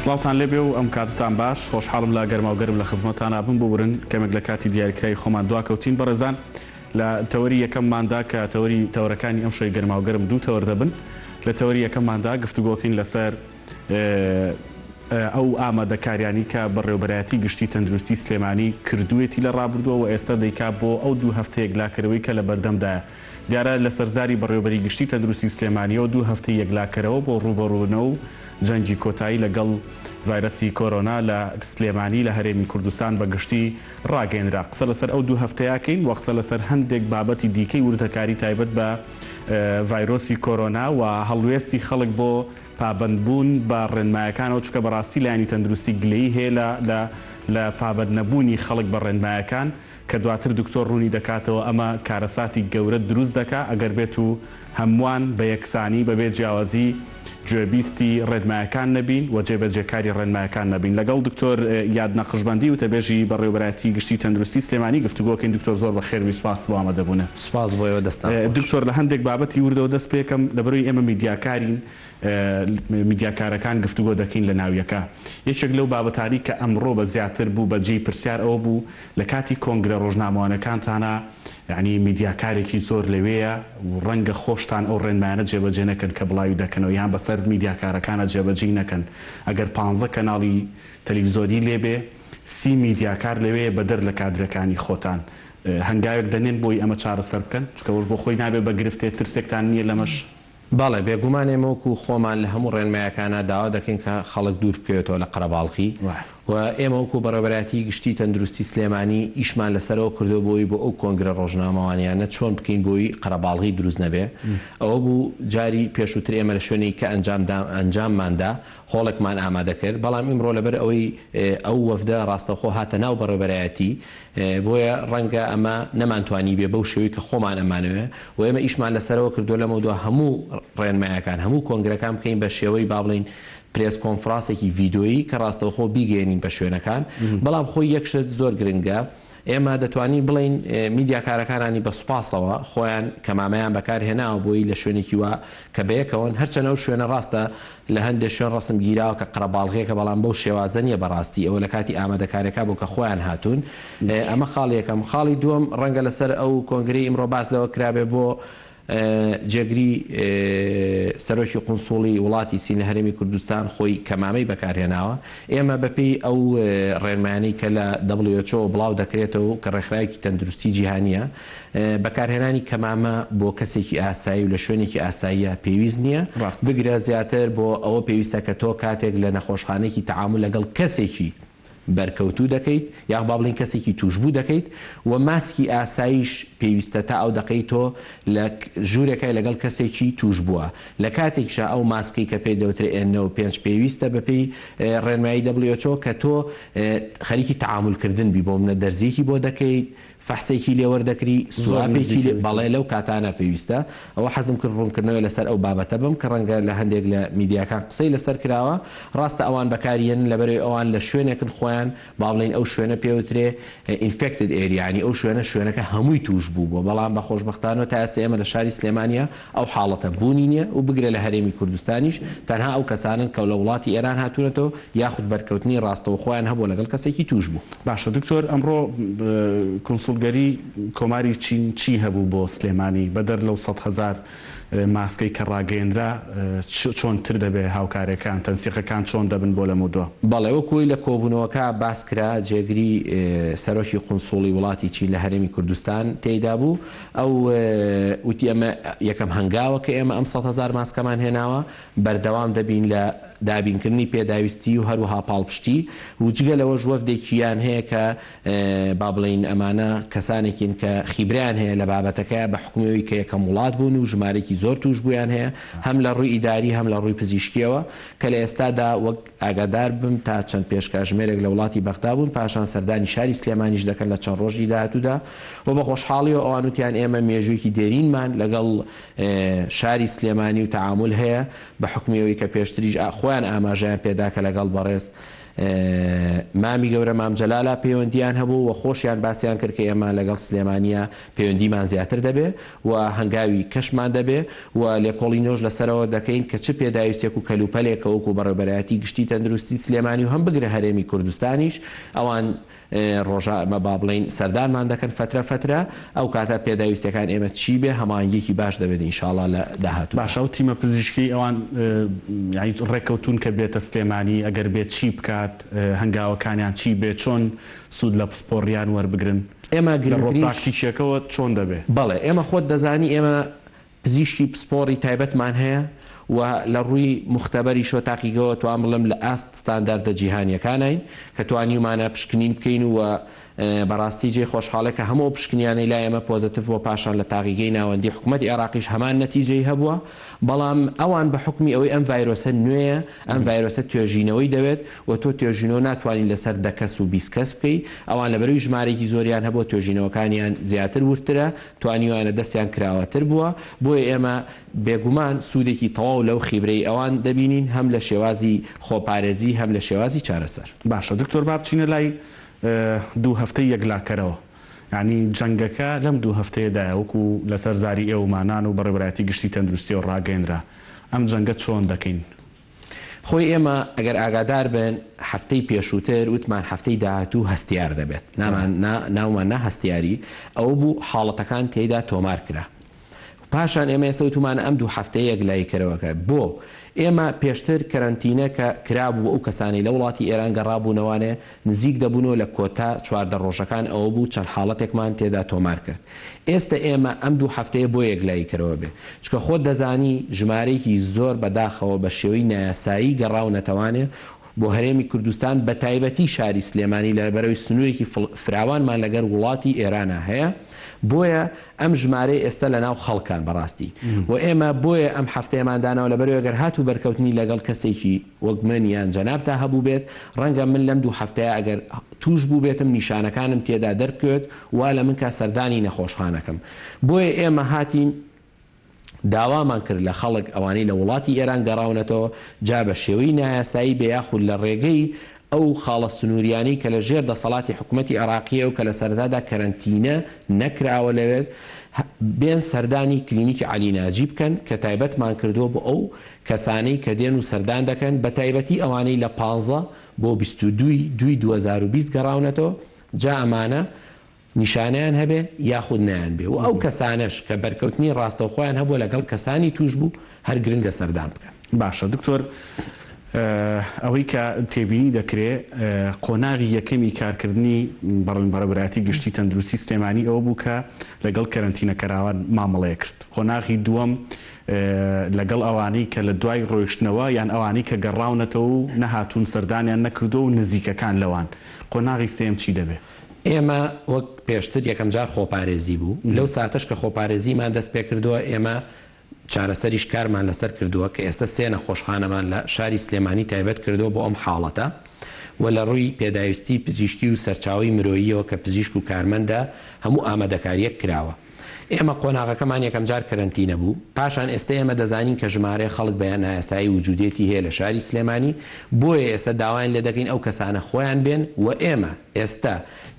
سڵاوتان لێبێ و ئەم کاتتان باش خۆشحاڵم لا گەرما و گەرم لە خزمەتتانە بن بورن کەمێک لە کاتی دیاریکراوی خۆمان دواکەوتین بەڕێزان لە تەوەری یەکەمماندا کە تەورەکانی ئەم شوی گەرما و گەرم دوو تەوەر دەبن لە تەوەری یەکەمماندا گفتوگۆکەین لەسەر ئەو ئامادەکاریانی کە بەڕێوەبەرایەتی گشتی تەندروستی سلێمانی کردوێتی لە ڕابردووە و ئێستا دەیکا بۆ ئەو دوو هەفتەیەک لاکەرەوەی کە لە بەردەمدایە دیارە لە سەرزاری بەڕێوەبەری گشتی تەندروستی سلێمانیەوە دوو هەفتەی یەکلاکەرەوە بۆ ڕوبەڕوونەوە و جەنگی کۆتایی لەگەڵ ڤایرەسی کۆرۆنا لە سلێمانی لە هەرێمی کوردستان بە گشتی ڕاگەیەنرا قسە لەسەر ئەو دوو هەفتەیەکەین و قسە لەسەر هەندێک بابەتی دیکەی وردەکاری تایبەت بە ڤایرۆسی کۆرۆنا و هەڵوێستی خەڵک بۆ پابندبوون بە ڕێنمایەکانەوە چکە بەڕاستی لایانی تەندروستی گلەیی هەیە لە پابند نەبوونی خەڵک بە ڕێنمایەکان کە دواتر دکتۆر ڕوونی دەکاتەوە ئەمە کارەساتی گەورە دروست دەکا ئەگەر بێت و هەمووان بە یەکسانی بەبێ جیاوازی گوێبیستی ڕێنمایەکان نەبین و جێبەجێکاری ڕێنمایەکان نەبین لەگەڵ دکتۆر یاد نەقشبەندی و تەبێژی بەڕێوەبەرایەتی گشتی تەندروستی سلێمانی گفتوگۆکەین دکتۆر زۆر بەخێر سپاس بۆ ئامادەبوونە. سپاس بۆیەوە دەستان. دکتۆر لە هەندێک بابەتی وردەوە دەست پێکەم لەبەرەوەی ئێمە میدیاکارین میدیاکارەکان گفتوگۆ دەکەین لە ناویەکە یەکێک لەو بابەتانی کە ئەمڕۆ بە زیاتر بوو بە جێی پرسیار ئەوە بوو لە کاتی کۆنگرە ڕۆژنامەوانەکانتانە یعنی میدیاکارێکی زۆر لەوەیە و ڕەنگە خۆشتان ئەو ڕێنمایانە جێبەجێ نەکەن کە بڵاوی دەکەنەوە یان بەسەر میدیاکارەکانە جێبەجێ نەکەن ئەگەر 15 کەناڵی تەلەڤیزۆنی لێبێ 30 میدیاکار لەوەیە بەدەر لە کادرەکانی خۆتان هەنگاوێک دەنێن بۆی ئەمە چارەسەر بکەن چکەوەش بۆ خۆی نابێت بە گرفتێ ترسێکتان نییە لەمەش. باڵێ بێگومان ئێمەوەکو خۆمان لە هەموو ڕێنمایەکانە داوا دەکەین کە خەڵک دوور بکەوێتەوە لە قەرەباڵغی و ئێمە وەکو بەڕێوەبەرایەتی گشتی تەندروستی سلێمانی ئیشمان لەسەرەوە کردو بۆی بۆ ئەو کۆنگرە ڕۆژنامەوانیانە چۆن بکەین بۆی قەرەباڵغی دروست نەبێ ئەوە بوو جاری پێشووتر ئێمە لە شوێنی کە ئەنجامماندا هۆڵێکمان ئامادە کرد بەڵام ئیمڕۆ لەبەر ئەوەی ئەو وەفدە ڕاستەخۆ هاتە ناو بەڕێوەبەرایەتی بۆیە ڕەنگە ئەمە نەمانتوانی بێ بەو شێوەی کە خۆمان ئەمانەوێ و ئێمە ئیشمان لەسەرەوە کردو لەمەوە هەموو ڕێنمایەکان هەموو کۆنگرەکان بکەین بە شێوەی با بڵین پرێس کۆنفرانسێکی ڤیدۆیی کە ڕاستەوخۆ بیگەێنین بە شوێنەکان بەڵام خۆی یەکشت زۆر گرنگە ئێمە دەتوانین بڵین میدیاکارەکانانی بە سوپاسەوە خۆیان کەمامەیان بەکارهێناوە بۆی لە شوێنێکی وە کە بەیەکەوەن هەرچەنە و شوێنە ڕاستە لە هەندێک شوێن ڕسم گیراوە کە قەرەباڵغەیەکە بەڵام بەو شێوازە نیە بەڕاستی ئەوە لە کاتی ئامادەکارێکا بۆ کە خۆیان هاتوون ئەمە خاڵی یەکەم خاڵی دووەم ڕەنگە لەسەر ئەو کۆنگرەی ئیمڕۆ باس لەوە کرابێ بۆ جێگری سەرۆکی قونسوڵی وڵاتی سین لە هەرێمی کوردستان خۆی کەمامەی بەکارهێناوە ئێمە بەپێی ئەو ڕێنمایانەی کە لە WHO بڵاو دەکرێتەوە کە ڕێکخراوێکی تەندروستی جیهانیە بەکارهێنانی کەمامە بۆ کەسێکی ئاسایی و لە شوێنێکی ئاساییە پێویست نییە بگرە زیاتر بۆ ئەوە پێویستە کە تۆ کاتێک لە نەخۆشخانەیەکی تەعامل لەگەڵ کەسێکی بەرکەوتوو دەکەیت یان با بڵین کەسێکی توشبوو دەکەیت و ماسکی ئاساییش پێویستە تا ئەو دەکەیت تۆ لە ژوورێکای لەگەڵ کەسێکی توش بووە لە کاتێکشە ئەو ماسکی کە پێی دەوترێت N95 پێویستە بەپێی ڕێنمایی WHO کە تۆ خەریکی تەعاملکردن بی بۆ منە دەرزیەکی بۆ دەکەیت فەحسێکی لێوەردەکری سوابێکی بەڵێ لەو کاتانە پێویستە ئەوە حەزم کرد ڕوونکردنەوە لەسەر ئەو بابەتە بم کە ڕەنگە لە هەندێک لە میدیاکان قسەی لەسەر کراوە ڕاستە ئەوان بەکارێن لەبەرەوەی ئەوان لە شوێنێکن خۆیان با بڵین ئەو شوێنە پێوترێ ئینفێکتد ئێریانی ئەو شوێنەکە هەمووی توش بوو بۆ بەڵام بە خۆشبەختانەوە تا ئێستا ئێمە لە شاری سلێمانیە ئەو حاڵەتە بوونی نییە و بگرە لە هەرێمی کوردستانیش تەنها ئەو کەسانن کە لە وڵاتی ئێران هاتوونەتەوە یاخود بەرکەوتنی ڕاستەوە خۆیان هەبوو لەگەڵ کەسێکی توش بوو. باشە دکتۆر ئەمڕۆ کۆنسوڵگەری کۆماری چین چی هەبوو بۆ سلێمانی بەدەر لەو 100,000 ماسکەی کە ڕاگەیەنرا چۆن تر دەبێ هاوکارەکان تەنسیقەکان چۆن دەبن بۆ لە مودۆ بەڵێ وەکوی لە کۆبوونەوەکە باسکرا جێگری سەرۆکی قونسوڵی وڵاتی چین لە هەرێمی کوردستان تێیدا بوو ئەو وتی ئەمە یەکەم هەنگاوە کە ئێمە ئەم 100,000 ماسکەمان هێناوە بەردەوام دەبین لە دابینکردنی پێداویستی و هەروەها پاڵپشتی و جگە لەوە ژوەفدێکیان هەیە کە با بڵین ئەمانە کەسانێکین کە خیبریان هەیە لە بابەتەکە بە حکومەوەی کە یەکەم وڵات بوون و ژمارەی زۆر توش بوویان هەیە هەم لە ڕووی ئیداری هەم لە ڕووی پزیشکیەوە کە لە ئێستادا وەک ئاگادار بم تا چەند پێشکەژمێرێک لە وڵاتی بەغدا بوون پاشان سەردانی شاری سلێمانیش دەکەن لە چەند ڕۆژی داهاتوودا و بە خۆشحاڵیەوە ئەوانوتیان ئێمە مێژوویەکی دێرینمان لەگەڵ شاری سلێمانی و تەعامل هەیە بە حکومەوەی کە پێشتریش خۆیان ئاماژیان پێدا کە لەگەڵ بەڕێز مامی گەورە مام جەلالە پەیوەندیان هەبوو و خۆشیان باسییان کرد کە ئێمە لەگەڵ سلێمانیە پەیوەندیمان زیاتر دەبێ و هەنگاوی کەشمان دەبێ و لێکۆڵی نۆژ لەسەرەوە دەکەین کە چ پێداویستێک و کەلوپەلێکە وەکو بەڕێوەبەرایەتی گشتی تەندروستی سلێمانی و هەم بگرە هەرێمی کوردستانیش ئەوان ڕۆژمە با بڵین سەردانمان دەکەن فترە ئەو کاتە پێداویستەکان ئێمە چی بێ هەمانگیەکی باش دەبێت ئینشاءڵڵا لە داهاتوو. باشە و تیمە پزیشکی ئەوان ڕێکەوتون کە بێتە سلێمانی ئەگەر بێت چی بکات هەنگاوەکانیان چی بێت چۆن سوود لە پسپۆڕیان وەربگرن ئێمە ڕۆپراکتیکیەکەەوە چۆن دەبێت؟ بەڵێ ئێمە خۆت دەزانی ئێمە پزیشکی پسپۆڕی تایبەتمان هەیە و لە ڕووی مختبەری شۆ تاقیگەوە توان بڵم لە ئاست ستانداردە جیهانیەکانین کە توانیمانە پشکنین بکەین و بەڕاستی جێ خۆشحاڵێکە هەموو پشکنیانەی لا ئێمە پۆزتیڤ بۆ پاشان لە تاقیگەی ناوەندی حکوومەتی عێراقیش هەمان نەتیجەی هەبووە بەڵام ئەوان بە حکمی ئەوەی ئەم ڤایرۆسە نوێیە ئەم ڤایرۆسە توێژینەوەی دەوێت و تۆ توێژینەوە ناتوانین لەسەر 10 کەس و 20 کەس بکەی ئەوان لەبەروی ژمارەی زۆریان هەبوو توێژینەوەکانیان زیاتر ورترە توانیوانە دەستیان کراوەتر بووە بۆیە ئێمە بێگومان سوودێکی تەواو لەو خیبرەی ئەوان دەبینین هەم لە شێوازی خۆپارێزی هەم لە شێوازی چارەسەر. باشە دکتۆر با بچینە لای 2 هەفتەی یەکلاکەرەوە ینی جەنگەکە لەم 2 هەفتەیەدا وەکو لەسەر زاری ئێوەمانان و بەڕێوەبەرایەتی گشتی تەندروستیەوە ڕاگەیەنرا ئەم جەنگە چۆن دەکەین؟ خۆی ئێمە ئەگەر ئاگادار بن هەفتەی پێشووتر وتمان هەفتەی داهاتوو هەستیار دەبێت ناومان ناهەستیاری ئەو بوو حاڵەتەکان تێیدا تۆمار کرا پاشان ئێمە ئێستا وتمان ئەم 2 هەفتەیە یەکلایکەرەوەکە بۆ ئێمە پێشتر کەرەنتینە کە کرابوو ئەو کەسانی لە وڵاتی ئێران گەڕابوونەوانێ نزیک دەبوونەوە لە کۆتا 14 ڕۆژەکان ئەوە بوو چەند حاڵەتێکمان تێدا تۆمار کرد ئێستا ئێمە ئەم 2 هەفتەیە بۆ یەکلایکەرەوە بێ چکە خۆت دەزانی ژمارەیەکی زۆر بەداخەوە بە شێوەی نایاسایی گەڕاونەتەوانێ بۆ هەرێمی کوردستان بە تایبەتی شاری سلێمانی لە بەرەوەی سنوورێکی فراوانمان لەگەر وڵاتی ئێرانە هەیە بۆیە ئەم ژمارەی ئێستا لە ناو خەڵکان بەڕاستی و ئێمە بۆیە ئەم هەفتەیەماندانەوە لە بەرەوەی گەر هاتوو بەرکەوتنی لەگەڵ کەسێکی وەک من یان جەنابتا هەبوو بێت ڕەنگە من لەم 2 هەفتەیە ئەگەر توش بوو بێتم نیشانەکانم تێدا دەرکەوێت وا لە من کا سەردانی نەخۆشخانەکەم بۆیە ئێمە هاتین داوامان کرد لە خەڵک ئەوانەی لە وڵاتی ئێران گەڕاونەتەوە جا بە شێوەی نایاسایی بەیاخود لە ڕێگەی ئەو خاڵە سنووریانی کە لە ژێر دەسەڵاتی حکوومەتی عێراقیە و کە لە سەردادا کەرەنتینە نەکراوە لەوێت بێن سەردانی کلینیکی عەلی ناجی بکەن کە تایبەتمان کردووە بۆ ئەو کەسانەی کە دێن و سەردان دەکەن بە تایبەتی ئەوانەی لە 15 بۆ 22/2020 گەڕاونەتەوە جا ئەمانە نیشانیان هەبێ یاخود نیان بێ و ئەو کەسانش کە بەرکەوتنی ڕاستەوخۆیان هەبووە لەگەڵ کەسانی توش بوو هەر گرنگە سەردان بکەن. باشە دکتۆر ئەوەی کە تێبینی دەکرێت قۆناغی یەکەمی کارکردنی بەڕێوەبەرایەتی گشتی تەندروستی سلێمانی ئەوە بوو کە لەگەڵ کەرەنتینەکەراوان مامەڵەیە کرد قۆناغی دووەم لەگەڵ ئەوانەی کە لە دوای ڕۆیشتنەوە یان ئەوانەی کە گەڕاونەتەوە و نەهاتوون سەردانیان نەکردو و نزیکەکان لەوان قۆناغی سێم چی دەبێت؟ ئێمە وەک پێشتر یەکەم جار خۆپارێزی بوو لەو ساتەش کە خۆپارێزیمان دەست پێ کردووە ئێمە چارەسەریش کارمان لەسەر کردووە کە ئێستا 3 نەخۆشخانەمان لە شاری سلێمانی تایبەت کردووە بۆ ئەم حاڵەتە و لە ڕووی پێداویستی پزیشکی و سەرچاوی مرۆییەوە کە پزیشک و کارمەندە هەموو ئامادەکاریەک کراوە ئێمە قۆناغەکەمان یەکەم جار کەرەنتینە بوو پاشان ئێستا ئێمە دەزانین کە ژمارە خەڵک بەیان نایاسایی وجودێتی هەیە لە شاری سلێمانی بۆیە ئێستا داوایان لێ دەکەین ئەو کەسانە خۆیان بێن و ئێمە ئێستا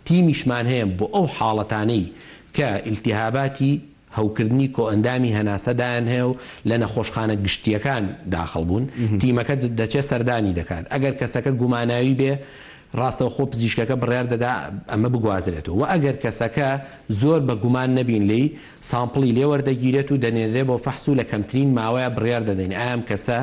تیمیشمان هەیە بۆ ئەو حاڵەتانەی کە ئیلتیهاباتی هەوکردنی کۆ ئەندامی هەناسەدایان هەیە و لە نەخۆشخانە گشتیەکان داخڵ بوون تیمەکە دەچێت سەردانی دەکات ئەگەر کەسەکە گوماناوی بێ ڕاستەوە خۆ پزیشکەکە بڕیار دەدا ئەمە بگوازرێتەوە و ئەگەر کەسەکە زۆر بە گومان نەبین لی سامپڵی لێوەردەگیرێت و دەنێرێ بۆ فەحس و لە کەمترین ماوەیە بڕیار دەدەین ئام کەسە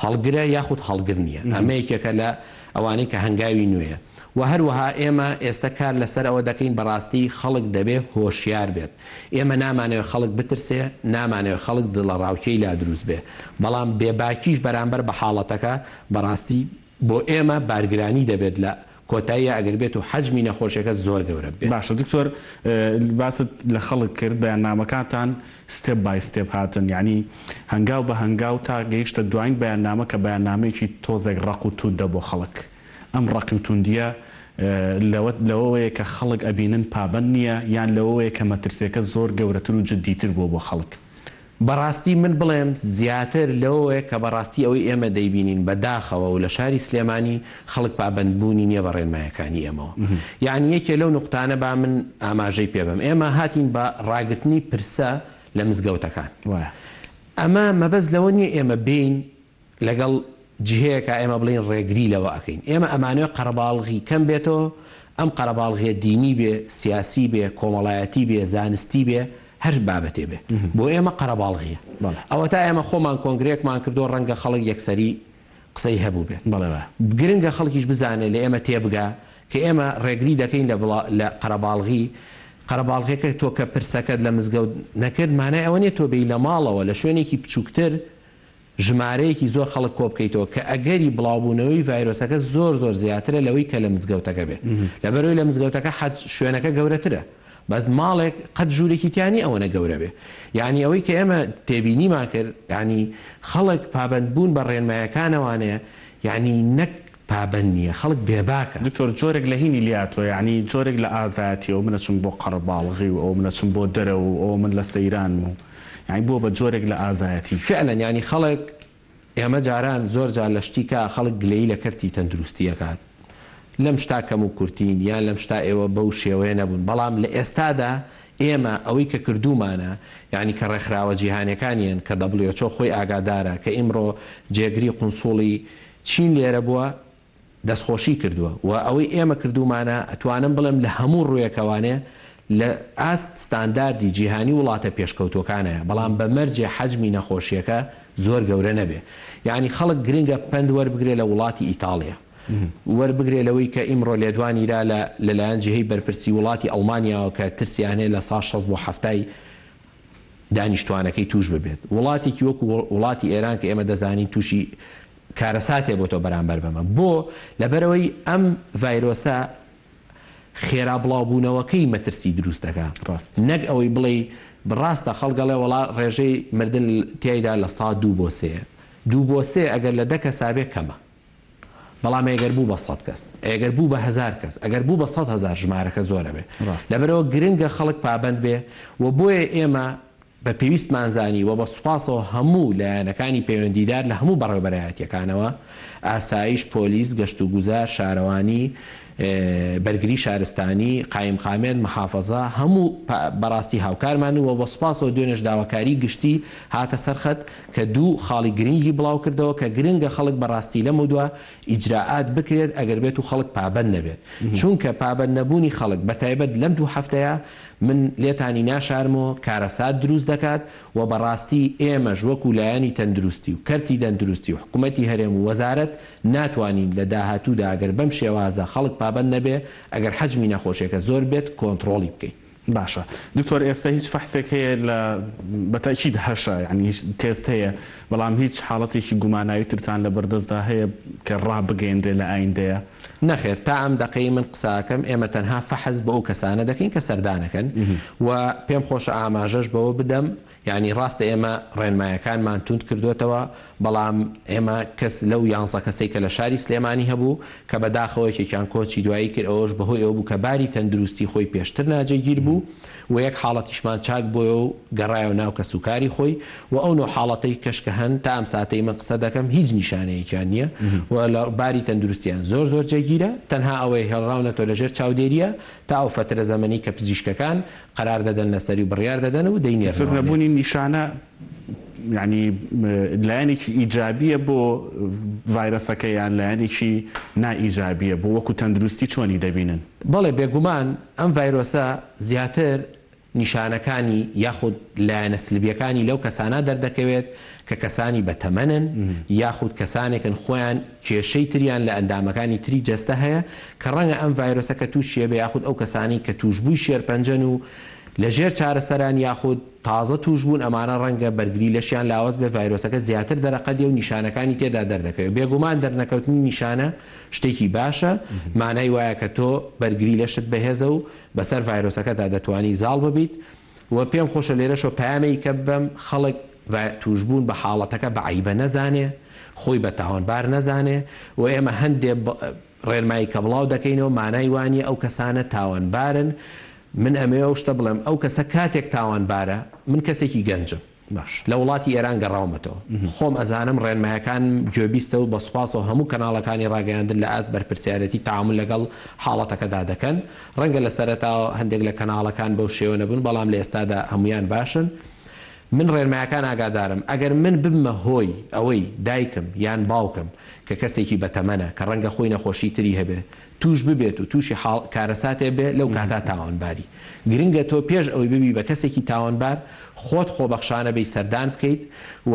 هەڵگرە یاخود هەڵگر نییە ئەمە یەکێکە لە ئەوانەی کە هەنگاوی نوێیە و هەروەها ئێمە ئێستا کار لەسەر ئەوە دەکەین بەڕاستی خەڵک دەبێ هۆشیار بێت ئێمە نامانەوە خەڵک بترسێ نامانەوە خەڵک دڵە ڕاوکەی لا دروست بێ بەڵام بێباکیش بەرامبەر بە حاڵەتەکە بەڕاستی بۆ ئێمە بارگرانی دەبێت لە کۆتایی ئەگەر بێت و حەجمی نەخۆشیەکە زۆر گەورە بێت. باشە دکتۆر باست لە خەڵک کرد بەیاننامەکانتان ستێپ بای ستێپ هاتن یعنی هەنگاو بە هەنگاو تا گەیشتە دوایین بەیاننامە کە بەیاننامەیەکی تۆزێک ڕق و تووتدە بۆ خەڵک ئەم ڕقی و توندیە لەوەیە کە خەڵک ئەبینن پابند نییە یان لەوەیە کە مەترسیەکە زۆر گەورەتر و جددیتر بۆ خەڵک. بەڕاستی من بڵێم زیاتر لەوەیە کە بەڕاستی ئەوەی ئێمە دەیبینین بەداخەوە و لە شاری سلێمانی خەڵک پابەندبوونی نییە بە ڕێنمایەکانی ئێمەوە. یعنی یەکێ لەو نقطانە با من ئاماژەی پێ بم. ئێمە هاتین بە ڕاگررتنی پرسە لە مزگەوتەکان. ئەمە مەبەست لەوە نییە ئێمە بین لەگەڵ جهەیەکە ئێمە بڵین ڕێگری لەوە ئەەکەین. ئێمە ئەمانوێ قەرەباڵغی کەم بێتەوە، ئەم قەرەباڵغیە دینی بێ، سیاسی بێ، کۆمەڵایەتی بێ، زانستی بێ، هەر بابەتێ بێ بۆ ئێمە قەرەباڵغیە. ئەوە تا ئێمە خۆمان کۆنگرێکمان کردو ڕەنگە خەڵک یەکسەری قسەی هەبوو بێت. گرنگە خەڵکیش بزانێت لە ئێمە تێبگا کە ئێمە ڕێگری دەکەین لە قەرەباڵغی. قەرەباڵغیەکە تۆ کە پرسەکەت لە مزگەوت نەکرد مانای ئەوە نیە تۆ بێی لە ماڵەوە لە شوێنێکی بچووکتر ژمارەیەکی زۆر خەڵک کۆ بکەیتەوە کە ئەگەری بڵاوبوونەوەی ڤایرۆسەکە زۆر زیاترە لەوەی کە لە مزگەوتەکە بێت. لەبەرەوەی لە مزگەوتەکە شوێنەکە گەورەترە، بەس ماڵێک قەت ژوورێکی تیانی ئەوەنە گەورە بێ. یعنی ئەوەی کە ئێمە تێبینیمان کرد، ینی خەڵک پابەندبوون بە ڕێنمایەکانەوانەیە، یعنی نەک پابەند نییە، خەڵک بێباکە. دکتۆر جۆرێک لە هینی لاتۆ، یعنی جۆرێک لە ئازاتی و منەچم بۆ قەرەباڵغی و ئەو منەچم بۆ دەرە و ئەو من لە سەیران و یعنی بۆ بە جۆرێک لە ئازایەتی فعلەن. ینی خەڵک ئێمە جاران زۆر جار لە شتیکە خەڵک گلەی لە کەرتی تەندروستیەکات لەم شتا کەم و کورتین یان لەم شتا ئێوە بەو شێوەیە نەبوون. بەڵام لە ئێستادا ئێمە ئەوەی کە کردومانە، یعنی کە ڕێکخراوە جیهانیەکانیان کە WHO خۆی ئاگادارە کە ئیمڕۆ جێگری قونسوڵی چین لێرە بووە دەستخۆشی کردووە و ئەوەی ئێمە کردومانە ئەتوانم بڵێم لە هەموو ڕوویەکەوانێ لە ئاست ستانداردی جیهانی وڵاتە پێشکەوتوەکانەیە، بەڵام بە مەرجێ حەجمی نەخۆشیەکە زۆر گەورە نەبێ. یعنی خەڵک گرنگە پند وەربگرێ لە وڵاتی ئیتاڵیا، وەربگرێ لەوەی کە ئیمڕۆ لێدوانیرا لەلایەن جهەی بەرپرسی وڵاتی ئەڵمانیاوە کە ترسیانەیە لە ساڵ 60 بۆ 70 دانیشتوانەکەی توش ببێت. وڵاتێکی وەکو وڵاتی ئێران کە ئێمە دەزانین تووشی کارەساتێ بۆ تۆ بەرامبەر بەمە بۆ لەبەرەوەی ئەم ڤایرۆسە خێرا بڵاوبوونەوەکەی مەترسی دروست دەکات. نەک ئەوەی بڵێ بڕاستە خەڵگەڵێ وڵا ڕێژەی مردن تایدا لە سا 2 بۆ 3 2 بۆ 3 ئەگەر لە 10 کەسابێ کەمە، بەڵام ئەگەر بوو بە 100 کەس، ئەگەر بوو بە 1000 کەس، ئەگەر بوو بە 100,000 ژمارەکە زۆرە بێ. لەبەرەوە گرنگە خەڵک پابەند بێ و بۆیە ئێمە بە پێویستمانزانی و بە سوپاسەوە هەموو لایەنەکانی پەیوەندیدار لە هەموو بەڕێوەبەرایەتیەکانەوە، ئاسایش، پۆلیس، گەشت و گوزار، شارەوانی، بەرگری شارستانی، قایمقامێن، محافەزە، هەموو بەڕاستی هاوکارمان و بە سوپاسەوە دوێنێش داواکاری گشتی هاتە سەرخەت کە دوو خاڵی گرنگی بڵاو کردەوە کە گرنگە خەڵک بەڕاستی لەمە دووە ئیجراعات بکرێت ئەگەر بێت و خەڵک پابەند نەبێت. چونکە پابەند نەبوونی خەڵک بەتایبەت لەم 2 هەفتەیە من لێتانی ناشارمەوە کارەسات دروست دەکات و بەڕاستی ئێمەش وەکو لایەنی تەندروستی و کەرتی دەندروستی و حکوومەتی هەرێم و وەزارەت ناتوانین لە داهاتوودا ئەگەر بەم شێوازە خەڵک پابەند نەبێ، ئەگەر حەجمی نەخۆشیەکە زۆر بێت کۆنتڕۆڵی بکەین. باشە دکتۆر، ئێستا هیچ فەحسێک هەیە لە بەتاکید هەشە، ینی هیچ تێست هەیە، بەڵام هیچ حاڵەتێکی گوماناوی ترتان لە بەردەستدا هەیە کە ڕابگەیەندرێ لە ئایندەیە؟ نەخێر، تا ئەم دەقەی من قساکەم ئێمە تەنها فەحز بە ئەو کەسانە دەکەین کە سەردانەکەن و پێم خۆشە ئاماژەش بەوە بدەم، یعنی ڕاستە ئێمە ڕێنمایەکانمان توند کردوێتەوە، بەڵام ئێمە کەس لەو 11 کەسەی کە لە شاری سلێمانی هەبوو کە بەداخەوەیەکێکیان کۆچی دوایی کرد، ئەوەش بەهۆی ئەوە بوو کە باری تەندروستی خۆی پێشتر ناجێگیر بوو و یەک حاڵەتیشمان چاک بۆیە و گەڕایەوە ناو کە سوکاری خۆی و ئەو نوع حاڵەتەی کەشکە هەن تا ئەم ساتەی من قسە دەکەم هیچ نیشانەیەکیان نییە و لە باری تەندروستیان زۆر جێگیرە، تەنها ئەوەی هێڵراونەتەوە لەژێر چاودێریە تا ئەو فترە زەمەنی کە پزیشکەکان قەرار دەدەن لەسەری و بڕیار دەدەن و دەینێڕبوونی نیشانە ینی لایەنێکی ئیجابیە بۆ ڤایرۆسەکە یان لایەنێکی نائیجابیە بۆ وەکو تەندروستی چۆنی دەبینن؟ بەڵێ بێگومان ئەم ڤایرۆسە زیاتر نیشانەکانی یاخود لایەنە سلبیەکانی لەو کەسانە دەردەکەوێت کە کەسانی بەتەمەنن یاخود کەسانێکن خۆیان کێشەی تریان لە ئەندامەکانی تری جەستە هەیە کە ڕەنگە ئەم ڤایرۆسەکە تووشیە بێ، یاخود ئەو کەسانی کە توشبووی شێرپەنجەن و لەژێر چارەسەران یاخود تازە توش بوون، ئەمانە ڕەنگە بەرگری لەشیان لاوەز بێ ڤایرۆسەکە زیاتر دەرەقەدێ و نیشانەکانی تێدا دەردەکەوێت. بێگومان دەرنەکەوتنی نیشانە شتێکی باشە، مانای وایە کە تۆ بەرگری لەشت بەهێزە و بەسەر ڤایرۆسەکەدا دەتوانی زاڵ ببیت و پێم خۆشە لێرەشەوە پامەی کە بەم خەڵک توشبوون بە حاڵەتەکە بە عیبە نەزانێ، خۆی بە تاوانبار نەزانێ و ئێمە هەندێک ڕێنمایی کە بڵاو دەکەینەوە مانای وانە ئەو کەسانە تاوانبارن. من ئەمەوە شتە بڵێم ئەو کەسە کاتێک تاوانبارە، من کەسێکی گەنجم لە وڵاتی ئێران گەڕاومەتەوە خۆم ئەزانم ڕێنمایەکان گوێبیستە و بە سوپاس و هەموو کەناڵەکانی ڕاگەیاندن لە ئاست بەرپرسیارەتی تعامل لەگەڵ حاڵەتەکەدا دەکەن ڕەنگە لە سەرەتاوە هەندێک لە کەناڵەکان بەو شێوە نەبوون بەڵام لە ئێستادا هەمویان باشن من ڕێنمایەکان ئاگادارم ئەگەر من بمە هۆی ئەوەی دایکم یان باوکم کە کەسێکی بەتەمەنە کە ڕەنگە خۆی نەخۆشی تری هەبێ توش ببێت و تووشی کارەساتێ بێ لەو کاتا تاوانباری گرنگە تۆ پێش ئەوەی ببی بە کەسێکی تاوانبار خۆت خۆبەخشانە بەی سەردان بکەیت و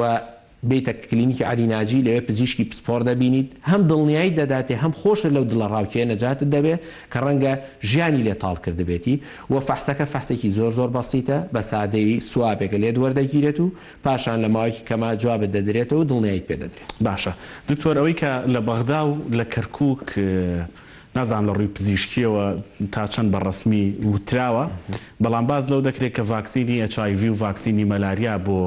بیتە کلینیکی عەلی لەوێ پزیشکی پسپۆر دەبینیت هەم دڵنیایی دەداتێ هەم خۆشە لەو دڵە ڕاوکێ نەجاتت دەبێ کە ڕەنگە ژیانی لێ تاڵ کردبێتی و فەحسەکە فەحسێکی زۆر بەسیتە بە سادەی سوابێکە لێت وەردەگیرێت و پاشان لە ماوەیەکی کەما جوابت دەدرێتەوە و دڵنیاییت پێ دەدرێت. باشە دکتۆر ئەوەی کە لە بەغدا و لە کەرکووک نازانم لە ڕووی پزیشکیەوە تا چەند بەڕەسمی وتراوە بەڵام باز لەو دەکرێت کە ڤاکسینی HIV و ڤاکسینی مەلاریا بۆ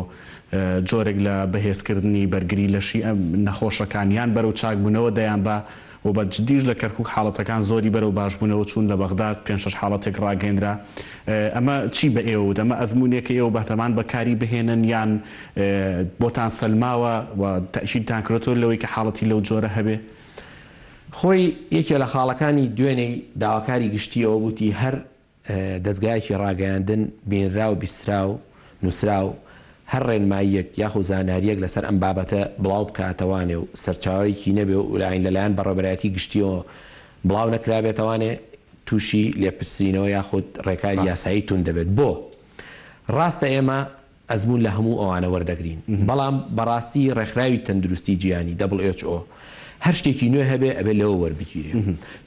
جۆرێک لە بەهێزکردنی بەرگری لەشی ئەم نەخۆشەکانیان بەرەو چاکبوونەوە دەیان بە و بە جدیش لە کەرکووک حاڵەتەکان زۆری بەرەو باشبوونەوە چوون لە بەغداد 5-6 حاڵەتێک ڕاگەیەندرا ئەمە چی بە ئێوە دەمە ئەزمونێکە ئێوە بەتەمان بەکاری بهێنن یان بۆتان سەلماوە و تەشیدتان کردوتەوە لەوەی کە حاڵەتی لەو جۆرە هەبێ؟ خۆی یەکێ لە خاڵەکانی دوێنەی داواکاری گشتیەوە بوتی هەر دەستگایەکی ڕاگەیاندن بینرا و بیسترا و نووسرا و هەر ڕێنماییەک یاخو زاناریەک لەسەر ئەم بابەتە بڵاو بکاتەوانێ و سەرچاوەیەکی نەبێ و لایەن لەلایەن بەڕێوەبەرایەتی گشتیەوە بڵاو نەکرابێتەوانێ تووشی لێپرسینەوە یاخود ڕێکاری یاسایی تون دەبێت بۆ ڕاستە ئێمە ئەزمون لە هەموو ئەوانە وەردەگرین بەڵام بەڕاستی ڕێکخراوی تەندروستی جیهانی WHO هەر شتێکی نوێ هەبێ ئەبێ لەوە وەربگیرێ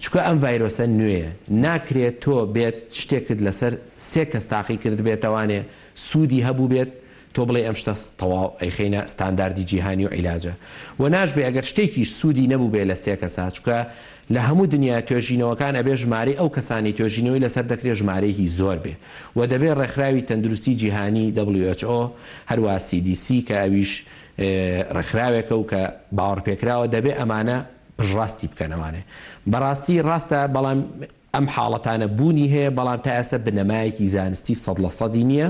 چکە ئەم ڤایرۆسە نوێیە ناکرێت تۆ بێت شتێکت لەسەر 3 کەس تاقی کرد بێتەوانێ سوودی هەبوو بێت تۆ بڵێ ئەم شتە تەواو ئەیخینە ستانداردی جیهانی و عیلاجە و ناشبێ ئەگەر شتێکیش سوودی نەبوو بێ لە 3 کەسا چکە لە هەموو دنیا توێژینەوەکان ئەبێ ژمارەی ئەو کەسانی توێژینەوەی لەسەر دەکرێت ژمارەیەکی زۆر بێ و دەبێت ڕێکخراوی تەندروستی جیهانی WHO هەروە CDC کە ئەویش ڕێکخراوێکە و کە باوەڕپێکراوە دەبێ ئەمانە پژڕاستی بکەنەوانێ بەڕاستی ڕاستە بەڵام ئەم حاڵەتانە بوونی هەیە بەڵام تا ئێستا بنەمایەکی زانستی 100% نییە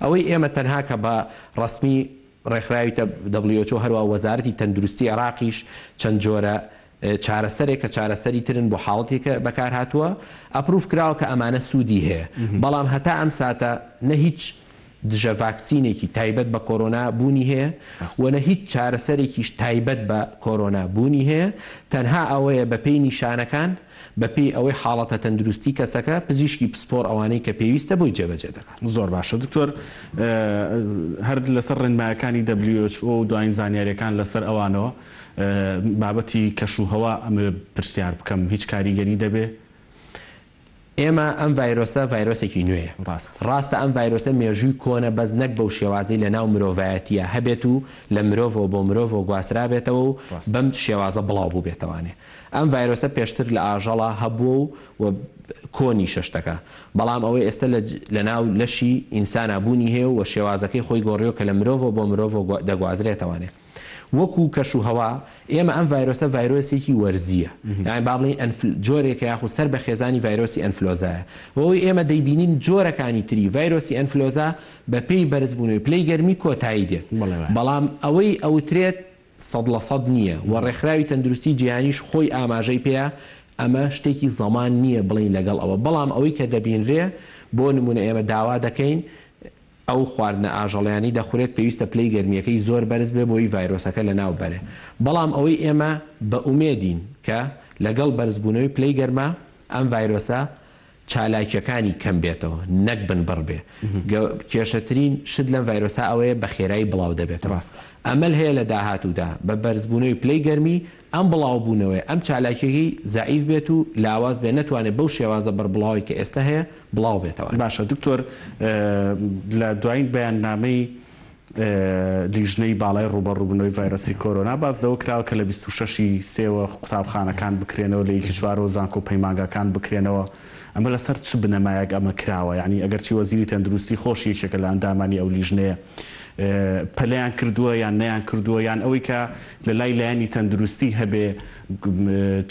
ئەوەی ئێمە تەنها کە بە ڕسمی ڕێکخراوی WHO هەروە وەزارەتی تەندروستی عێراقیش چەند جۆرە چارەسەرێک کە چارەسەری ترن بۆ حاڵەتێکە بەکار هاتووە ئەپروف کراوە کە ئەمانە سوودی هەیە بەڵام هەتا ئەم ساتە نە هیچ دژە ڤاکسینێکی تایبەت بە کۆرۆنا بوونی هەیە و نە هیچ چارەسەرێکیش تایبەت بە کۆرۆنا بوونی هەیە تەنها ئەوەیە بە پێی نیشانەکان بەپی ئەوەی حاڵەتە تەندروستی کەسەکە پزیشکی پسپۆر ئەوانەی کە پێویستە بۆی جێبەجێ دەکات. زۆر باشە دکتۆر هەر لەسەر ڕێنمایەکانی WHO و دوایین زانیاریەکان لەسەر ئەوانەوە بابەتی کەشوهەوا ئەمە پرسیار بکەم هیچ کاریگەری دەبێ؟ ئێمە ئەم ڤایرۆسە ڤایرۆسێکی نوێیە ڕاستە ئەم ڤایرۆسە مێژووی کۆنە بەس نەک بەو شێوازەی لە ناو مرۆڤایەتیە هەبێت و لە مرۆڤەوە بۆ مرۆڤەوە گواسرا بێتەوە و بەم شێوازە بڵاو بوو بێتەوانێ ئەم ڤایرۆسە پێشتر لە ئاژەڵە هەبووە و کۆنی شەشتەکە بەڵام ئەوەی ئێستا لە ناو لەشی ئینسانە بوونی هەیە و شێوازەکەی خۆی گۆڕیەوە کە لە مرۆڤەوە بۆ مرۆڤەوە دەگوازرێتەوەنێ وەکو کەشوهەوا ئێمە ئەم ڤایرۆسە ڤایرۆسێکی وەرزیە یان با بڵێن جۆرێکە یاخو سەر بە خێزانی ڤایرۆسی ئەنفلۆزایە ئەوەی ئێمە دەیبینین جۆرەکانی تری ڤایرۆسی ئەنفلۆزا بە پێی بەرزبوونەوەی پلەی گەرمی کۆتایی دێت بەڵام ئەوەی ئەوترێت 100% نییە و ڕێکخراوی تەندروستی جیهانیش خۆی ئاماژەی پێە ئەمە شتێکی زەمان نییە بڵین لەگەڵ ئەوە بەڵام ئەوەی کە دەبینرێ بۆ نمونە ئێمە داوا دەکەین ئەو خواردنە ئاژەڵیانی دەخورێت پێویستە پلەی گەرمیەکەی زۆر بەرز بێ بۆی ڤایرۆسەکە لە ناو بەرێ بەڵام ئەوەی ئێمە بە ئومێدین کە لەگەڵ بەرزبوونەوەی پلەی گەرما ئەم ڤایرۆسە چالاکیەکانی کەم بێتەوە نەک بنبڕ بێ کێشەترین شت لەم ڤایرۆسا ئەوەیە بە خێرایی بڵاو دەبێت ڕاست ئەمەل هەیە لە داهاتوودا بە بەرزبوونەوەی پلەی گەرمی ئەم بڵاوبوونەوەی ئەم چالاکیەکەی زعیف بێت و لاواز بێ نەتوانێت بەو شێوازە بەربڵاوی کە ئێستا هەیە بڵاو بێتەوە. باشە دکتۆر لە دوایین بەیاننامەی لیژنەی باڵای ڕوبەڕووبوونەوەی ڤایرۆسی کۆرۆنا باز دەوە کراوە کە لە 26 سێوە قوتابخانەکان بکرێنەوە لە 4 زانکۆ پەیمانگەکان بکرێنەوە ئەمە لەسەر چ بنەمایەک ئەمە کراوە یعنی ئەگەرچی وەزیری تەندروستی خۆشی یەکێکە لە ئەندامانی ئەو لیژنەیە پەلیان کردووە یان نەیان کردووە یان ئەوەی کە لە لای لایەنی تەندروستی هەبێ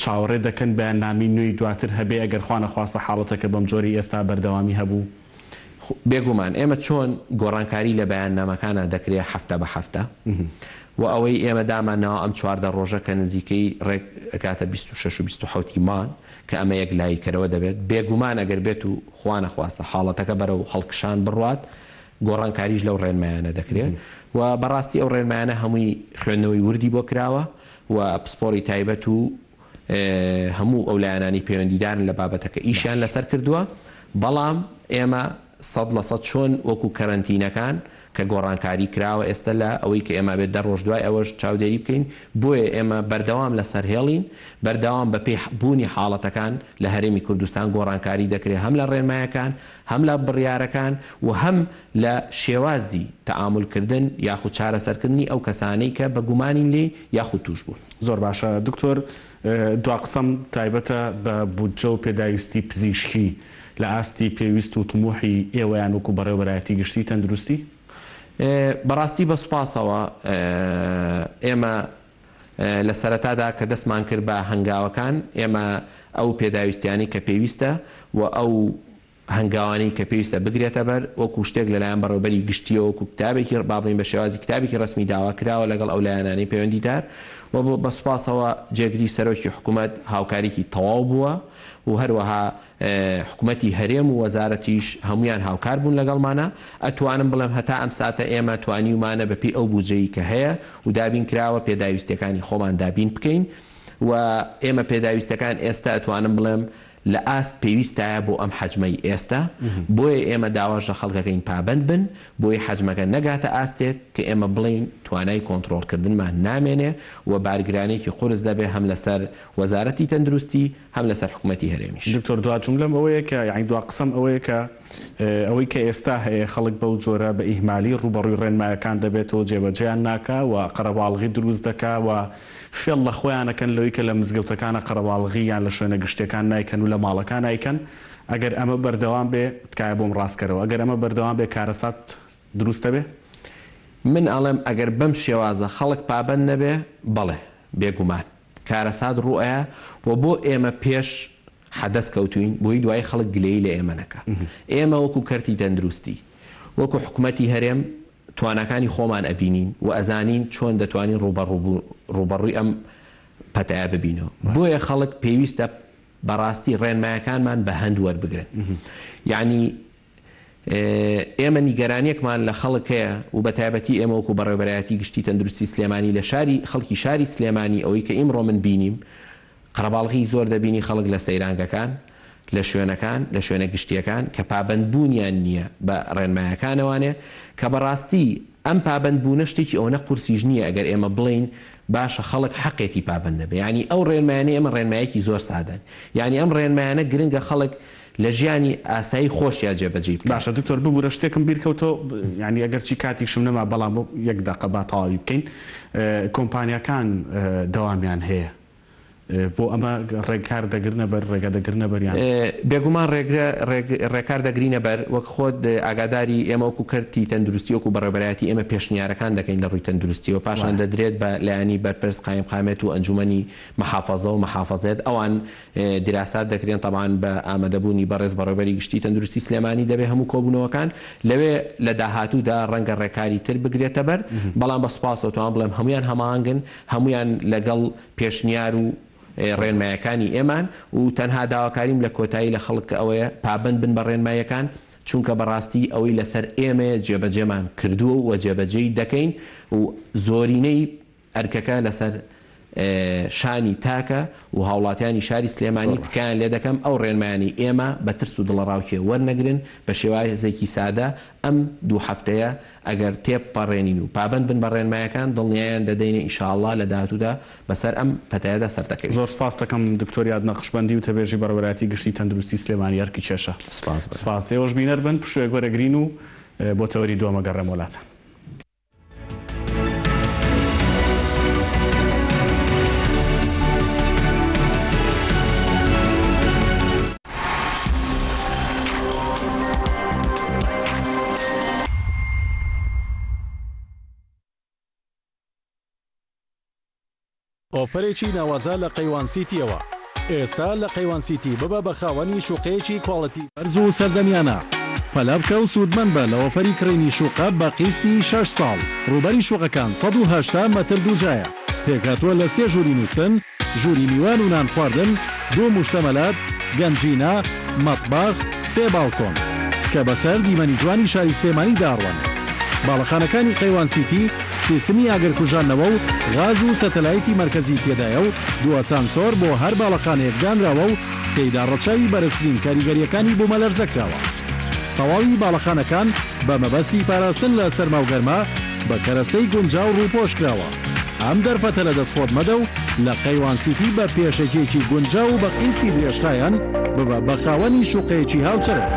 چاوەڕێ دەکەن بەیاننامی نوێی دواتر هەبێ ئەگەر خوا نەخواستە حاڵەتەکە بەم جۆری ئێستا بەردەوامی هەبوو. بێگومان ئێمە چۆن گۆڕانکاری لە بەیاننامەکانە دەکرێت هەفتە بە هەفتە و ئەوەی ئێمە دامانەوە ئەم 14 ڕۆژە کە نزیکەی ڕێک ئەکاتە 26 و 27 مان کە ئەمە یەک لایکەرەوە دەبێت بێگومان ئەگەر بێت و خوا نەخواستە حاڵەتەکە بەرە و هەڵکشان بڕوات گۆڕانکاریش لەو ڕێنمایانە دەکرێت و بەڕاستی ئەو ڕێنمایانە هەمووی خوێندنەوەی وردی بۆ کراوە و پسپۆری تایبەت و هەموو ئەو لایەنانی پەیوەندیدارن لە بابەتەکە ئیشیان لەسەر کردووە بەڵام ئێمە 100% چۆن وەکو کەرەنتینەکان کە گۆڕانکاری کراوە ئێستا لە ئەوەی کە ئێمە بێت 10 ڕۆژ دوای ئەوەش چاودێری بکەین بۆیە ئێمە بەردەوام لەسەر هێڵین بەردەوام بە پێی بوونی حاڵەتەکان لە هەرێمی کوردستان گۆڕانکاری دەکرێت هەم لە ڕێنمایەکان هەم لە بڕیارەکان و هەم لە شێوازی تەعاملکردن یاخود چارەسەرکردنی ئەو کەسانەی کە بە گومانین لێ یاخود توش بوون. زۆر باشە دکتۆر دوا قسەم تایبەتە بە بودجە و پێداویستی پزیشکی لە ئاستی پێویست و تموحی ئێوەیان وەکو بەڕێوەبەرایەتی گشتی تەندروستی بەڕاستی بە سوپاسەوە ئێمە لە سەرەتادا کە دەستمان کرد بە هەنگاوەکان ئێمە ئەو پێداویستیانی کە پێویستە و ئەو هەنگاوانی کە پێویستە بگرێتە بەر وەکو شتێک لەلایەن بەڕێوەبەری گشتیەوە وەکو کتابێکی بابڵین بە شێوازی کتابێکی ڕسمی داوا کراوە لەگەڵ ئەو لایەنانی پەیوەندیدار و بە سوپاسەوە جێگری سەرۆکی حکوومەت هاوکاریکی تەواو بووە و هەروەها حکوومەتی هەرێم و وەزارەتیش هەمویان هاوکار بوون لەگەڵمانە ئەتوانم بڵێم هەتا ئەم ساتە ئێمە توانیومانە بەپی ئەو بودجەی کە هەیە و دابین کراوە پێداویستەکانی خۆمان دابین بکەین و ئێمە پێداویستەکان ئێستا ئەتوانم بڵێم لە ئاست پێویستایە بۆ ئەم حەجمەی ئێستا بۆیە ئێمە داواژە خەڵکەکەین پابند بن بۆی حەجمەکە نەگاتە ئاستێت کە ئێمە بڵین توانای کۆنتترۆلکردنمان نامێنێ و بارگرانێکی قورس دەبێ هەم لەسەر وەزارەتی تەندروستی هەم لەسەر حکوومەتی هەرێمیش. دکتۆر دواتچوم لەم ئەوەیە کە یعنی دوا قسەم ئەوەیە کە ئەوەی کە ئێستا هەیە خەڵک بەو جۆرە بە ئیهمالی ڕوبەڕووی ڕێنمایەکان دەبێتەوە جێبەجێیان ناکە و قەرەباڵغی دروست دەکا و فێڵ لە خۆیانەکەن لەوەی کە لە مزگەوتەکانە قەرەباڵغی یان لە شوێنە گشتەکان نایکەن و لە ماڵەکان نیکەن ئەگەر ئەمە بەردەوام بێ تکایە بۆم ڕاستکەرەوە ئەگەر ئەمە بەردەوام بێ کارەسات دروستە بێ من ئەڵێم ئەگەر بەم شێوازە خەڵک پابند نەبێ بەڵێ بێگومان کارەسات ڕوئە و بۆ ئێمە پێش حەدەس کەوتوین بۆی دوای خەڵک گلەی لە ئێمە نەکە ئێمە وەکو کەرتی تەندروستی وەکو حکوومەتی هەرێم توانەکانی خۆمان ئەبینین و ئەزانین چۆن دەتوانین ڕوبەڕووی ئەم پەتایە ببینەوە بۆیە خەڵک پێویستە بەڕاستی ڕێنمایەکانمان بە هەند وەربگرن یعنی ئێمە نیگەرانیەکمان لە خەڵکەیە و بە تایبەتی ئێمە وەکو بەڕێوەبەرایەتی گشتی تەندروستی سلێمانی لە خەڵکی شاری سلێمانی ئەوەی کە ئیمڕۆ من بینیم قەرەباڵغی زۆر دەبینی خەڵک لە سەیرانگەکان لە شوێنەکان لە شوێنە گشتیەکان کە پابندبوونیان نییە بە ڕێنمایەکانەوانێ کە بەڕاستی ئەم پابندبوونە شتێکی ئەوە قورسیش نییە ئەگەر ئێمە بڵین باشە خەڵک حەقێتی پابند دەبێ ینی ئەو ڕێنمایانە ئێمە ڕێنمایەکی زۆر سادەن یعنی ئەم ڕێنمایانە گرنگە خەڵک لە ژیانی ئاسایی خۆشیان جێبەجێ باشە دکتۆر ببوورە شتێکم بیرکەوتەوە ینی ئەگەرچی کاتیشم نەما بەڵام بۆ یەک دەقە با تەواوی بکەین کۆمپانیەکان دەوامیان هەیە بۆ ئەمە ڕێکار دەگرنە بەر ڕێگە دەگرنە بەریان بێگومان ڕێکار دەگرینە بەر وەک خۆت ئاگاداری ئێمە وەکو کەرتی تەندروستی وەکو بەڕێوەبەرایەتی ئێمە پێشنیارەکان دەکەین لە ڕووی تەندروستی و پاشان دەدرێت بە لایەنی بەرپرس قایم قامێت و ئەنجومەنی مەحافەزە و مەحافەزێت ئەوان دراسات دەکرێن تەمان بە ئامادەبوونی بەڕێز بەڕێوەبەری گشتی تەندروستی سلێمانی دەبێ هەموو کۆبوونەوەکان لەوێ لە داهاتوودا ڕەنگە ڕێکاری تر بگرێتە بەر بەڵام بە سوپاسەوە توان بڵێم هەمویان هەماهنگن هەمویان لەگەڵ پێشنیار و ڕێنمایەکانی ئێمان و تەنها داواکاریم لە کۆتایی لە خەڵک ئەوەیە پابند بن بە ڕێنمایەکان چونکە بەڕاستی ئەوەی لەسەر ئێمە جێبەجێمان کردووە و جێبەجێی دەکەین و زۆرینەی ئەرکەکە لەسەر شانی تاکە و هاوڵاتیانی شاری سلێمانی تکایان لێ دەکەم ئەو ڕێنمایانی ئێمە بە ترس و دڵەڕاوکێ وەرنەگرن بە شێوازێکی سادە ئەم دوو هەفتەیە ئەگەر تێپەڕێنین و پابند بن بە ڕێنمایەکان دڵنیایان دەدەینە ئینشاءالله لە داهاتوودا بەسەر ئەم پەتایەدا سەر دەکەین. زۆر سپاس دەکەم دکتۆریاد نەقشبەندی و تەبێژی بەڕێوەبەرایەتی گشتی تەندروستی سلێمانی هەرکی کێشە. سپاس ئێوەش بینەر بن پشوێک وەرەگرین و بۆ تەوەری دووەمە گەڕێم وڵاتان. ئۆفرێکی ناوازە لە قەیوان سیتیەوە ئێستا لە قەیوان سیتی ببە بە خاوەنی شوقەیەکی کواڵەتی بەرز و سەردەمیانە پەلە بکە و سوودمەند بە لە ئۆفەری کڕینی شوقە بە قیستی 6 ساڵ. ڕووبەری شوقەکان 180 مەتر دووجایە. پێکهاتووە لە 3 ژووری نووسن، ژووری میوان و نان خواردن، 2 موشتەمەلات، گەنجینە، مەطباخ، 3 باڵکۆن کە بەسەر دیمەنی جوانی شاری سلێمانی داڕوان. باڵەخانەکانی قەیوان سیتی سیستمی ئاگرکوژانەوە و غاز و سەتەلایتی مرکزی تێدایە و 2 ئاسانسۆر بۆ هەر باڵەخانەیەک دانراوە و تێیدا ڕەچاوی بەرزترین کاریگەریەکانی بوومەلەرزەکراوە. تەواوی باڵەخانەکان بە مەبەستی پاراستن لە سەرماوگەرما بە کەرەستەی گونجاو ڕووپۆش کراوە. ئەم دەرفەتە لە دەستخۆت مەدە و لە قەیوان سیتی بە پێشەکێکی گونجاو و بە قیستی درێژخایەن ببە بە خاوەنی شوقەیەکی هاوچەرە.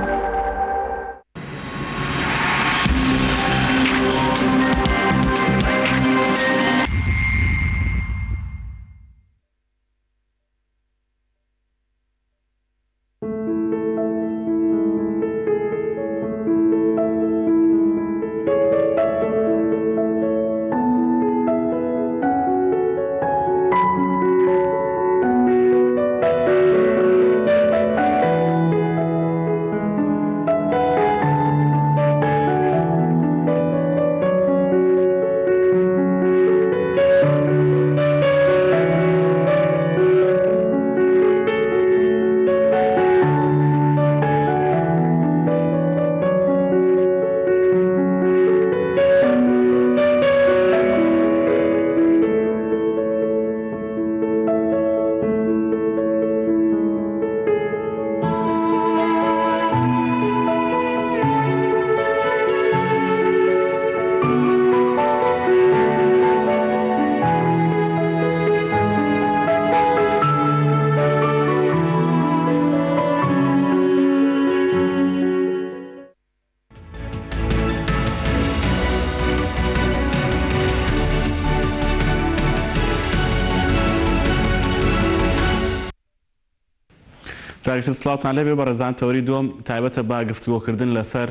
سلااوتان لەبێ بە ڕێزان تەوەری دووەم تایبەتە با گفتوگۆکردن لەسەر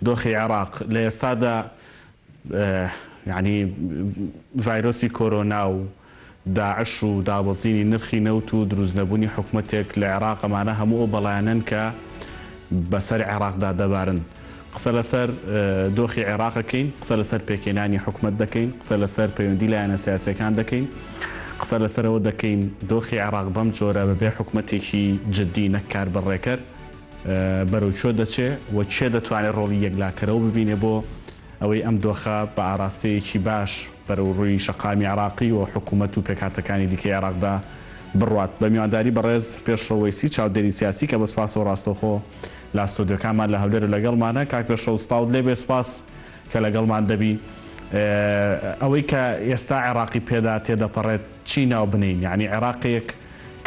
دۆخی عێراق لە ئێستادا ینی ڤایرۆسی کۆرۆنا و داعش و دابەزینی نرخی نەوت و دروستنەبوونی حکوومەتێک لە عێراق ئەمانە هەموو ئەو بەڵایەنن کە بەسەر عێراقدا دەبارن. قسە لەسەر دۆخی عێراقەکەین، قسە لەسەر پێکێنانی حکوومەت دەکەین، قسە لەسەر پەیوەندی لایەنە سیاسیەکان دەکەین، قسە لەسەرەوە دەکەین دۆخی عێراق بەم جۆرە بەبێ حکوومەتێکی جددی نەکار بەڕێکەر بەرەو چۆ دەچێ و چێ دەتوانێت ڕۆڵی یەکلاکەرەوە ببینێ بۆ ئەوەی ئەم دۆخە بە ئاراستەیەکی باش بەرەو ڕووی شەقامی عێراقی و حکوومەت و پێکهاتەکانی دیکەی عێراقدا بڕوات. بە میوانداری بەڕێز پێشڕەوەیسی چاودێری سیاسی کە بە سوپاسەوە ڕاستەوخۆ لە ئەستۆدیۆکانمان لە هەولێر لەگەڵمانە. کاک پێشڕەو سپاس لێ بێ سوپاس کە لەگەڵمان دەبی. ئەوەی کە ئێستا عێراقی پێدا تێدەپەڕێت چی ناو بنین؟ یعنی عێراقیەک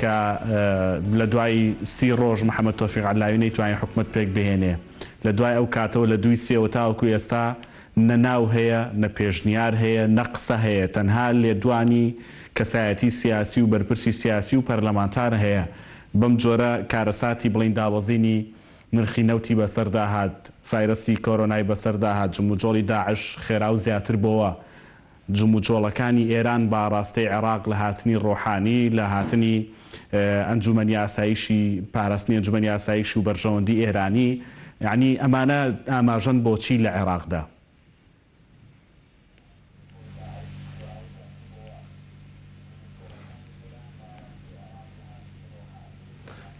کە لە دوای 30 ڕۆژ محەممەد تۆفیق عەلاوی نەیتوانی حکوومەت پێک بهێنێ، لە دوای ئەو کاتەوە لە 2 سێوە تاوەکو ئێستا نەناو هەیە، نە پێشنیار هەیە، نە قسە هەیە، تەنها لێدوانی کەسایەتی سیاسی و بەرپرسی سیاسی و پەرلەمانتار هەیە. بەم جۆرە کارەساتی بڵین دابەزینی نرخی نەوتی بەسەرداهات، ڤایرۆسی کۆرۆنای بەسەرداهات، جموجۆڵی داعش خێرا و زیاتر بۆوە، جموجۆڵەکانی ئێران بە ڕاستەی عێراق لە هاتنی ڕۆحانی، لە هاتنی ئەنجومەنی ئاسایشی پاراستنی ئەنجومەنی ئاسایشی و بەرژەوەندی ئێرانی، یعنی ئەمانە ئاماژەن بۆچی لە عێراقدا؟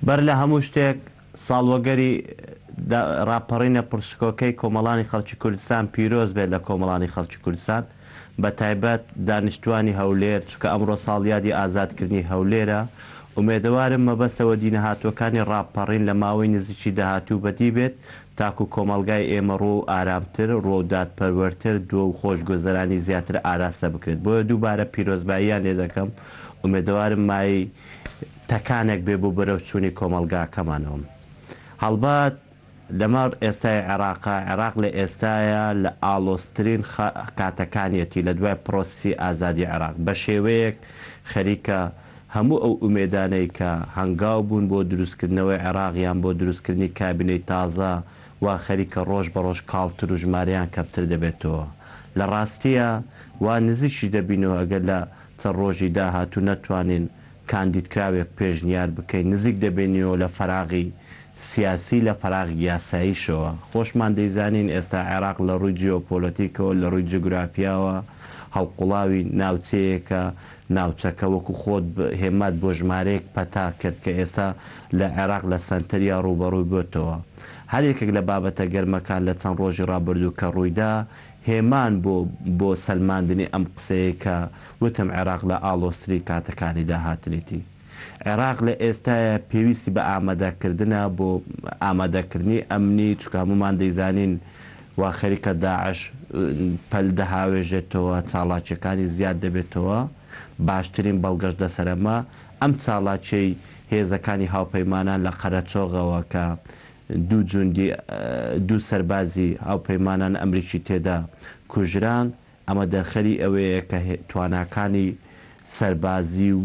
بەر لە هەموو شتێک ساڵوەگەری ڕاپەڕینە پرسکۆکەی کۆمەڵانی خەڵکی کوردستان پیرۆز بێت لە کۆمەڵانی خەڵکی کوردستان، بە تایبەت دانیشتوانی هەولێر، چونکە ئەمڕۆ ساڵیادی ئازادکردنی هەولێرە. ومێدەوارم مەبەستەوە دینەهاتوەکانی ڕاپەڕین لە ماوەی نزیکی داهاتوو بەدی بێت تاکو کۆمەلگای ئێمە ڕۆ و ئارامتر، ڕۆداد پەروەرتر، دۆ و خۆشگوزەرانی زیاتر ئاراستە بکرێت. بۆیە دووبارە پیرۆزباییان لێ دەکەم. ومێدەوارم مای تەکانێک بێ بۆ بەرەو چوونی کۆمەلگاکەمانەوە. هەڵبات لەمەڕ ئێستای عێراق لە ئێستایە لە ئاڵۆسترین کاتەکانیەتی لە دوای پرۆسی ئازادی عێراق بە شێوەیەک خەریکە هەموو ئەو ئومێدانەی کە هەنگاو بوون بۆ دروستکردنەوەی عێراقیان بۆ دروستکردنی کابینەی تازە وا خەریکە ڕۆژ بە ڕۆژ کاڵتر و ژمارەیان کەمتر دەبێتەوە. لە ڕاستیە وا نزیکی دەبینەوە ئەگەر لە چەند ڕۆژی داهاتوو نەتوانین کاندیدکراوێک پێشنیار بکەین، نزیک دەبێنیەوە لە فەراغی سیاسی لە فراغ یاساییشەوە. خۆشمان دەیزانین ئێستا عێراق لە ڕووی جیۆپۆلۆتیکەوە لە ڕووی جغرافیاوە هەڵقوڵاوی ناوچەیەکە، ناوچەکە وەکو خۆت هێمات بۆ ژمارەیەک پەتا کرد کە ئێستا لە عێراق لە سنتەریا ڕوبەڕووی بۆتەوە. هەر یەکێک لە بابەتە گەرمەکان لە چەند ڕۆژی ڕابردوو کە ڕوویدا هێمان بۆ سەلماندنی ئەم قسەیە کە وتم عێراق لە ئاڵۆستری کاتەکانی داهاتنیتی. عێراق لە ئێستاە پێویستی بە ئامادەکردنە بۆ ئامادەکردنی ئەمنی چکە هەمومان دەیزانین وا خەریکە داعش پەل دەهاوێژێتەوە، چاڵاکیەکانی زیاد دەبێتەوە. باشترین بەڵگەشت لەسەرەمە ئەم چاڵاچەی هێزەکانی هاوپەیمانان لە قەرەچۆغەوە کە دوو سەربازی هاوپەیمانان ئەمریکی تێدا کوژران، ئەمە دەرخەری ئەوەیە کە تواناکانی سەربازی و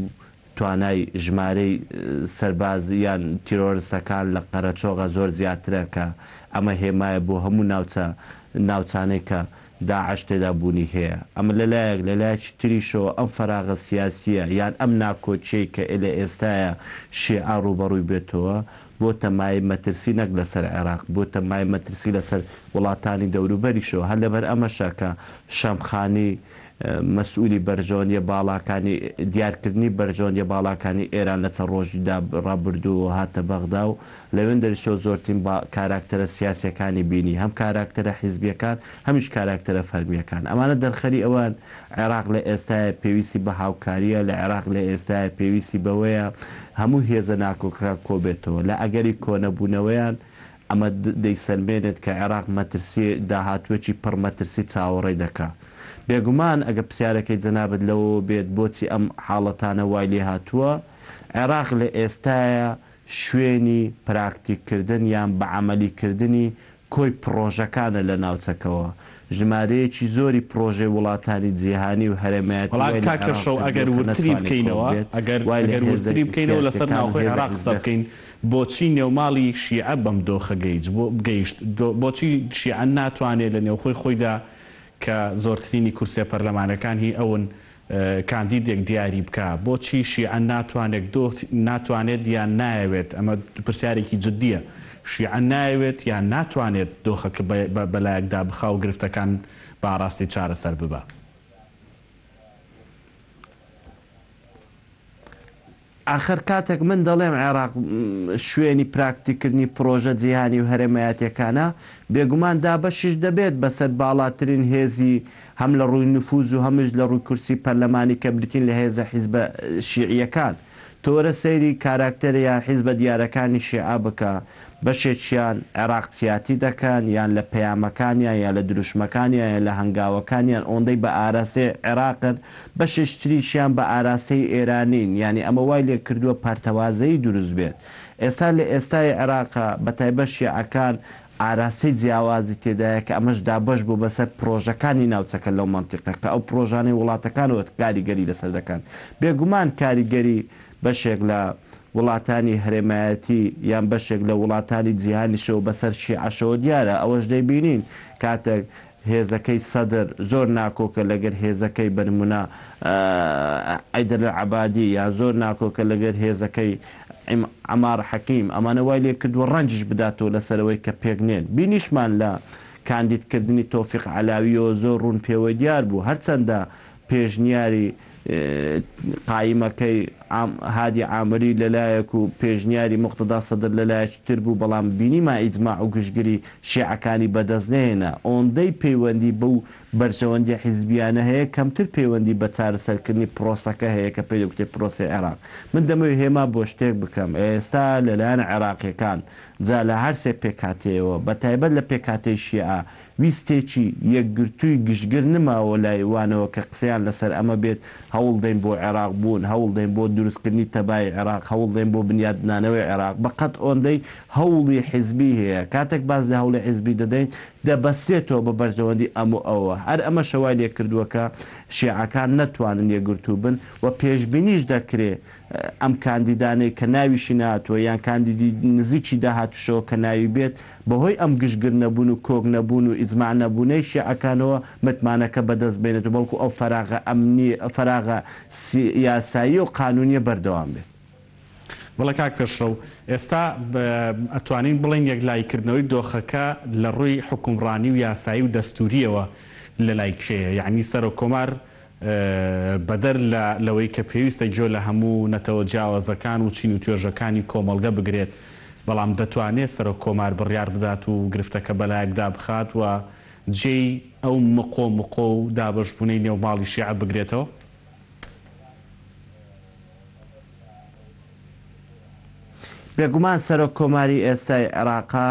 توانای ژمارەی سەربازیان تیرۆریستەکان لە قەرەچۆغە زۆر زیاترە کە ئەمە هێمایە بۆ هەموو ناوچانەی کە داعش تێدا بوونی هەیە. ئەمە لەلایەک لەلایەکی تریشەوە ئەم فەراغە سیاسیە یان ئەم ناکۆچەی کە لە ئێستاە شیعە ڕوبەڕووی بێتەوە بۆ تەمای مەترسی نەک لەسەر عێراق، بۆ تەمای مەترسی لەسەر وڵاتانی دەوروبەریشەوە. هەر لەبەر ئەمەشە کە شەمخانی مەسئولی بەرژەوەندیە باڵاکانی دیارکردنی بەرژەوەندیە باڵاکانی ئێران لە چەند ڕۆژیدا ڕابردووە هاتە بەغدا و لەوێن دەریشەوە زۆرترین کاراکتەرە سیاسیەکانی بینی، هەم کاراکتەرە حیزبیەکان هەمیش کاراکتەرە فەرمیەکان. ئەمانە دەرخەری ئەوان عێراق لە ئێستاە پێویستی بە هاوکاریە، لە عێراق لە ئێستاە پێویستی بەوەیە هەموو هێزە ناکۆکە کۆبێتەوە. لە ئەگەری کۆنەبوونەوەیان ئەمە دەیسەلمێنێت کە عێراق مەترسی داهاتوێکی پڕمەترسی چاوەڕێ دەکا. بێگومان ئەگە پرسیارەکەی جەنابەت لەوە بێت بۆچی ئەم حاڵەتانە وای لێ هاتووە، عێراق لە ئێستاە شوێنی پراکتیککردن یان بە عملیکردنی کۆی پرۆژەکانە لە ناوچەکەەوە. ژمارەیەکی زۆری پرۆژەی وڵاتانی جیهانی و هەرێمەتی کاکەشەو ئەگەر وتری بکەینەوە ئەگەر وتری بکەینەوە لەسەر ناوخۆی عێراق قسە بکەین بۆچی نێوماڵی شیعە بەم دۆخە گەیشت، بۆچی شیعە ناتوانێت لە نێوخۆی خۆیدا کە زۆرترینی کورسە پەرلەمانەکان هی ئەوەن کاندیدێک دیاری بکە، بۆچی شیعە ناتوانێت یان نایەوێت؟ ئەمە پرسیارێکی جددیە. شیعە نایەوێت یان ناتوانێت دۆخەکە بەلایەکدا بخا و گرفتەکان باڕاستی چارەسەر ببە؟ ئاخر کاتێک من دەڵێم عێراق شوێنی پراکتیکردنی پرۆژە جیهانی و هەرێمەتیەکانە بێگومان دابەشیش دەبێت بەسەر باڵاترین هێزی هەم لە ڕووی نفوز و هەمش لە ڕووی کورسی پەرلەمانی کە بریتین لە هێزە حیزبە شیعیەکان. تۆرە سەیری کاراکتەریان حیزبە دیارەکانی شیعە بکە، بەشێکیان عێراقچیاتی دەکەن یان لە پەیامەکانیان یان لە دروشمەکانیان یان لە هەنگاوەکانیان ئۆندەی بە ئاراستەی عێراقن، بەشێک تریشیان بە ئاراستەی ئێرانین. یعنی ئەمە وای لێ کردووە پارتەوازەیی دروست بێت. ئێستا لە ئێستای عێراقا بەتایبەت شیعەکان ئاراستەی جیاوازی تێدایە کە ئەمەش دابەش بوو بەسەر پرۆژەکانی ناوچەکە لەو منتیقەکە ئەو پرۆژانەی وڵاتەکانەوە کاریگەری لەسەر دەکەن. بێگومان کاریگەری بەشێک لە وڵاتانی هەرێمایەتی یان بەشێک لە وڵاتانی جیهانیشەوە بەسەر شیعەشەوە دیارە. ئەوەش دەیبینین کاتێک هێزەکەی سەدر زۆر ناکۆکە لەگەر هێزەکەی بەنمونە ئەیدەر عەبادی یا زۆر ناکۆکە لەگەر هێزەکەی عەمار حەکیم، ئەمانە وای لێ کردووە ڕەنجش بداتەوە لەسەرەوەی کە پێکنێن. بینیشمان لە کاندیدکردنی تۆفیق عەلاویەوە زۆر ڕوون پێوەی دیار بوو، هەرچەندە پێشنیاری قایمەکەی هادی عامری لەلایەک و پێشنیاری مقتدا سەدر لەلایەکی تر بوو، بەڵام بینیما ئیجماع و گشتگیری شیعەکانی بەدەست نهێنا. ئۆندەی پەیوەندی بەو بەرژەوەندی حیزبیانە هەیە کەمتر پەیوەندی بە چارەسەرکردنی پرۆسەکە هەیە کە پێی دەوتێت پرۆسی عێراق. من دەمەوێت هێما بۆ شتێک بکەم. ئێستا لەلایەن عێراقیەکان جا لە هەر سێ پێکاتەوە بە تایبەت لە پێکاتەی شیعە ویستێکی یەکگرتووی گشتگر نماوە لایوانەوە کە قسەیان لەسەر ئەمە بێت هەوڵ دەین بۆ عێراق بوون، هەوڵ دەین بۆ دروستکردنی تەبای عێراق، هەوڵ دەین بۆ بنیادنانەوەی عێراق. بەقەت ئۆندەی هەوڵی حیزبی هەیە. کاتێک باز لە هەوڵی حیزبی دەدەین دەبەستێتەوە بە بەرژەوەندی ئەوە. هەر ئەمە شەوای لێ کردووەکە شیعەکان نەتوانن یەکگرتوو بن و پێشبینیش دەکرێت ئەم کاندیدانەی کە ناویشی نهاتووە یان کاندیدی نزیکی داهاتوشەوە کە ناوی بێت بەهۆی ئەم گشتگر نەبوون و کۆک نەبوون و ئیجماع نەبوونەی شیعەکانەوە متمانەکە بەدەست بێنێت و بەڵکو ئەو فەراغە ئەمنی فەراغە یاسایی و قانونیە بەردەوام بێت. بەڵێ کاک پێشڕەو ئێستا ئەتوانین بڵین یەکلایکردنەوەی دۆخەکە لە ڕووی حکومڕانی و یاسایی و دەستوریەوە لە لای کێیە یعنی سەر و کۆمار بەدەر لەوەی کە پێویستە جۆ لە هەموو نەتەوە جیاوازەکان و چین و توێژەکانی کۆمەڵگە بگرێت بەڵام دەتوانێت سەر و کۆمار بڕیار بدات و گرفتەکە بەلایەکدا بخات و جێی ئەو مقۆ و دابەشبوونەی نێوماڵی شیعە بگرێتەوە؟ بێگومان سەرۆک کۆماری ئێستای عێراقا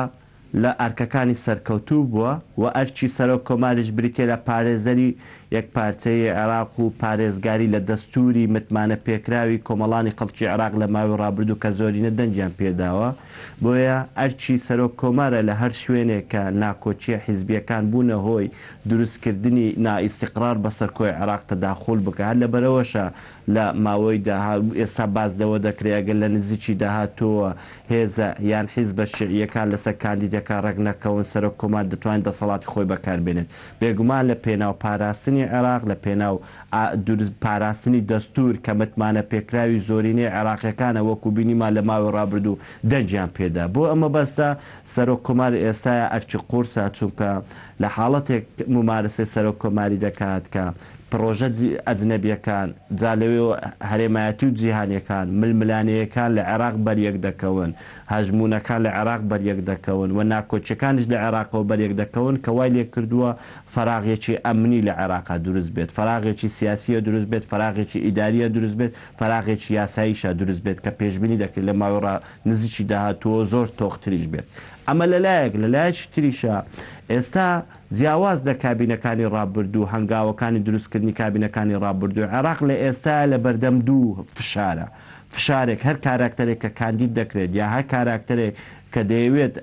لە ئەرکەکانی سەرکەوتوو بووە و ئەرچی سەرۆک کۆماریش بریتێ لە پارێزەری یەک پارچەی عێراق و پارێزگاری لە دەستوری متمانە پێکراوی کۆمەڵانی خەڵکی عێراق لە ماوەی ڕابردوو کە زۆرینە دەنجیان پێداوە بۆیە ئەرچی سەرۆک کۆمارە لە هەر شوێنێک کە ناکۆچیە حیزبیەکان بوونە هۆی دروستکردنی نائیستیقرار بەسەر کۆی عێراق تەداخل بکە هەر لەبەرەوەشە لە ماوەی ئێستا بازدەوە دەکرێت ئەگەر لە نزیکی داهاتووە هێزە یان حیزبە شیعیەکان لەسەر کاندیدەکان ڕێک نەکەون سەرۆک کۆمار دەتوانێت دەسەڵاتی خۆی بەکاربێنێت بێگومان لە پێناو پاراستنی عێراق لە پێناو پاراستنی دەستور کە متمانە پێکراوی زۆرینەی عێراقیەکانە وەکو بینیمان لە ماوەی ڕابردوو دەنجیان پێدا بۆ ئەمە بەستە سەرۆک کۆمار ئێستاە ئەرچی قورسە چونکە لە حاڵەتێک ممارەسەی سەرۆک کۆماری دەکات کە پرۆژە ئەجنەبیەکان جا لەوێ هەرێمایەتی و جیهانیەکان ململانەیەکان لە عێراق بەریەک دەکەون هەژمونونەکان لە عێراق بەریەک دەکەون و ناکۆچەکانش لە عێراقەوە بەریەک دەکەون کە وای لێ کردووە فەراغێکی ئەمنی لە عێراقا دروست بێت فەراغێکی سیاسیە دروست بێت فەراغێکی ئیداریە دروست بێت فەراغێکی یاساییشە دروست بێت کە پێشبینی دەکرێت لە ماوەڕا نزیکی داهاتووە زۆر تۆختریش بێت ئەمە لەلایەکی تریشە ئێستا جیاواز لە کابینەکانی ڕابردوو هەنگاوەکانی دروستکردنی کابینەکانی ڕابردوو عێراق لە ئێستا لە بەردەم دوو فشارە فشارێک هەر کاراکتەرێک کە کاندید دەکرێت یا هەر کاراکتەرێک کە دەیەوێت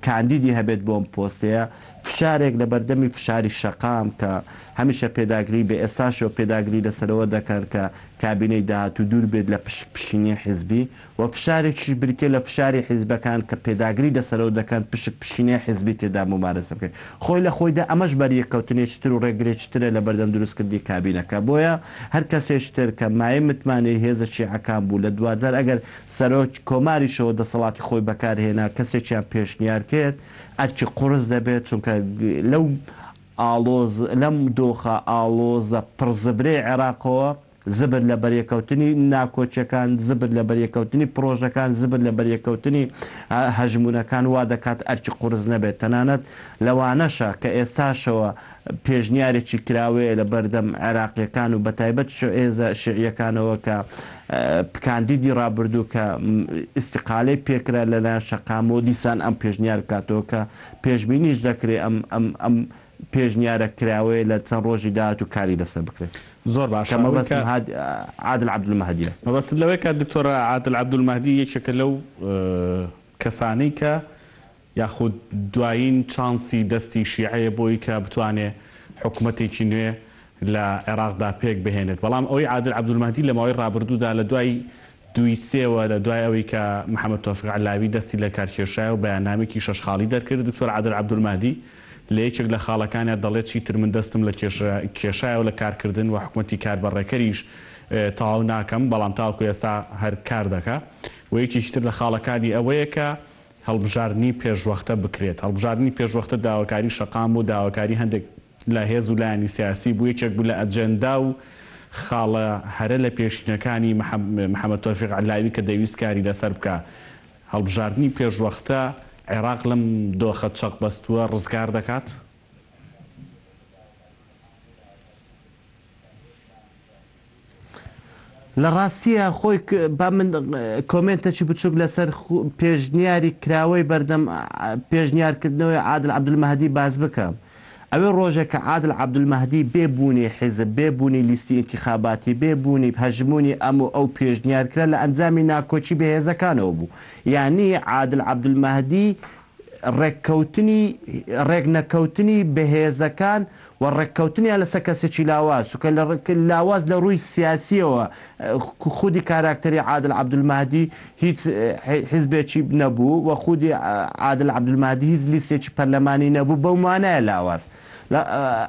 کاندیدی هەبێت بۆم پۆستەیە فشارێک لە بەردەمی فشاری شەقام کە هەمیشە پێداگری بە ئێستاشەوە پێداگری لەسەرەوە دەکەن کە کابینەی داهاتوو دوور بێت لە پشکنی حیزبی و فشارێکی بریتێ لە فشاری حیزبەکان کە پێداگری لەسەرەوە دەکەن پشکنی حیزبی تێدا ممارەسە بکەین خۆی لە خۆیدا ئەمەش بەریەکەوتنێکتر و ڕێگرێکترە لە بەردەم دروستکردی کابینەکە بۆیە هەر کەسێشتر کە مایە متمانەی هێزە شیعەکان بوو لە 2000 ئەگەر سەرۆک کۆماریشەوە دەسەڵاتی خۆی بەکارهێنا کەسێکیان پێشنیار کرد ئەرچی قورس دەبێت چونکە لەو ئالۆز لەم دۆخە ئالۆزە پڕزبرەی عێراقەوە زبر لە بەریەکەوتنی ناکۆچەکان زبر لە بەریەکەوتنی پرۆژەکان زبر لە بەریەکەوتنی هەژمونونەکان وا دەکات ئەرچی قورس نەبێت تەنانەت لەوانەشە کە ئێستاشەوە پێشنیارێکی کراوەیە لە بەردەم عێراقیەکان و بەتایبەت ئێزە شیعیەکانەوە کە کاندیدی ڕابردوو کە ئیستیقالەی پێکرا لەلایەن شەقامەوە دیسان ئەم پێشنیار کاتەوە کە پێشبینیش دەکرێت ئەم پێشنیارە کراوەیە لە چەند ڕۆژی داهات و کاری لەسەر بکرێت زۆر باش عادل عەبدولمەهدیە مەبەست لەوەی کە دکتۆر عادل عەبدولمەهدی یەکێکە لەو کەسانەی کە یاخود دوایین چانسی دەستی شیعەیە بۆی کە بتوانێت حکوومەتێکی نوێ لە عێراقدا پێک بهێنێت بەڵام ئەوەی عادل عەبدولمەهدی لە ماوەی ڕابردوودا لە دوای دوی سێوە لە دوای ئەوەی کە محەممەد تۆفیق عەلاوی دەستی لە کارکێشایە و بەیاننامێکی شەشخاڵی دەرکرد دکتۆر عادل عەبدولمەهدی لە یەکێک لە خاڵەکانیان دەڵێت چیتر من دەستم لە کێشایە و لە کارکردن و حکوومەتی کاربەڕێکەریش تەواو ناکەم بەڵام تاوەکو ئێستا هەر کار دەکا و یەکیشتر لە خاڵەکانی ئەوەیە کە هەڵبژاردننی پێشوەختە بکرێت هەڵبژاردننی پێشوەختە داواکاری شەقام و داواکاری هەندێک لە هێز و لایانی سیاسی بوو یەکێک بوو لە ئەجەندا و خاڵە هەرە لە پێشینەکانی محەممەد تۆفیق عەلاوی کە دەویست کاری لەسەر بکە هەڵبژاردننی پێشوەختە عێراق لەم دۆخە چەق بەستووە ڕزگار دەکات؟ لە ڕاستیە خۆی با من کۆمنتێکی بچووک لەسەر پێشنیاری کراوەی بەردەم پێشنیارکردنەوەی عادل عەبدولمەهدی باز بکەم ئەوێ ڕۆژێک کە عادل عەبدولمەهدی بێبوونی حیزب بێبوونی لیستی ئینتیخاباتی بێبوونی هەژمونی ئەو پێشنیارکرا لە ئەنجامی ناکۆچی بەهێزەکانەوە بوو یعنی عادل عەبدولمەهدی ڕێکنەکەوتنی بەهێزەکان و ڕێککەوتنیان لەسەر کەسێکی لاواز چونکە لاواز لە ڕووی سیاسیەوە خودی کاراکتەری عادل عەبدولمەهدی هیچ حیزبێکی نەبوو و خودی عادل عەبدولمەهدی هیچ لیستێکی پەرلەمانی نەبوو بەو مانایە لاواز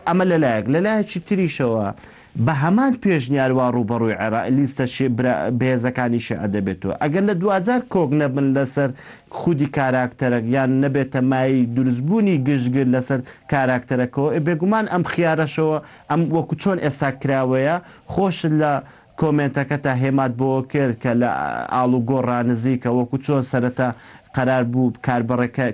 ئەمە لەلایەک لەلایەکی تریشەوە بە هەمان پێشنیاروا ڕوبەڕووی لیستە بێزەکانی شیعە دەبێتەوە ئەگەر لە 2000 کۆک نەبن لەسەر خودی کاراکتەرەک یان نەبێتە مای دروستبوونی گشتگر لەسەر کاراکتەرەکەەوە بێگومان ئەم خیارەشەوە ئەم وەکو چۆن ئێستا کراوەیە خۆش لە کۆمنتەکە تا هێمات بۆ کرد کە لە ئاڵوگۆ ڕانزیکە وەکو چۆن سەرەتا قرار بوو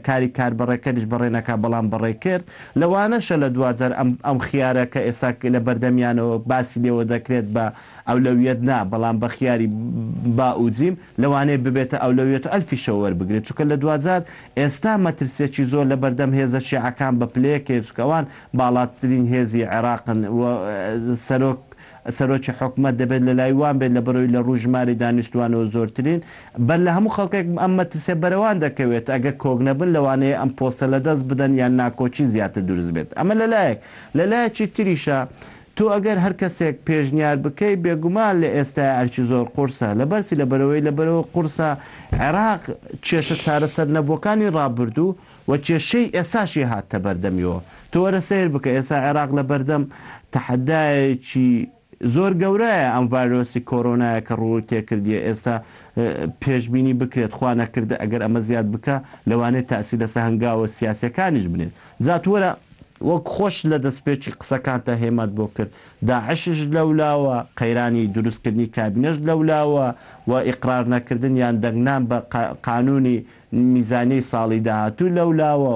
کاری کاربڕێکەریش بەڕێنەکە بەڵام بەڕێ کرد لەوانەشە لە 2000 ئەم خیارەکە ئێستا لە بەردەمیانەوە باسی لێوە دەکرێت بە ئەولەویەت نا بەڵام بە خیاری باوجیم لەوانەیە ببێتە ئەولەویەت و ئەلفی شەوەەر بگرێت چونکە لە 2000 ئێستا مەترسێکی زۆر لە بەردەم هێزە شیعەکان بە پلەیەکێچکەوان باڵاترین هێزی عێراقن سەرۆکی حکومت دەبێت لە لایوان بێت لە بەرەوەی لە ڕووژماری دانیشتوانەوە زۆرترین بەر لە هەموو خەڵکێک ئەم مەترسێ بەرەوان دەکەوێت ئەگەر کۆک نەبن لەوانەیە ئەم پۆستە لە دەست بدەن یان ناکۆچی زیاتر دروست بێت ئەمە لەلایەکی تریشە تۆ ئەگەر هەر کەسێک پێشنیار بکەی بێگومان لە ئێستا ئەرچی زۆر قورسە لە بەرچی لە بەرەوەی قورسە عێراق کێشە چارەسەر نەبووەکانی ڕابردوو و کێشەی ئێساشی هاتە بەردەمیەوە تۆ وەرە سیر بکە ئێستا عێراق لە بەردەم تەحەدایەکی زۆر گەورەیە ئەم ڤایرۆسی کۆرۆنایە کە ڕوو تێکردیە ئێستا پێشببینی بکرێت خوا نەکردە ئەگەر ئەمە زیاد بکە لەوانێت تاسی لەسەر هەنگاوە سیاسەکانیش بنێت جاتوەرە وەک خۆش لە دەستپێکی قسەکانتە هێمات بۆ کرد داعشش لەولاوە قەیرانی دروستکردنی کابینەش لەولاوە و ئیقرار نەکردن یان دەنگنان بە قانونی میزانەی ساڵی داهاتوو لەولاوە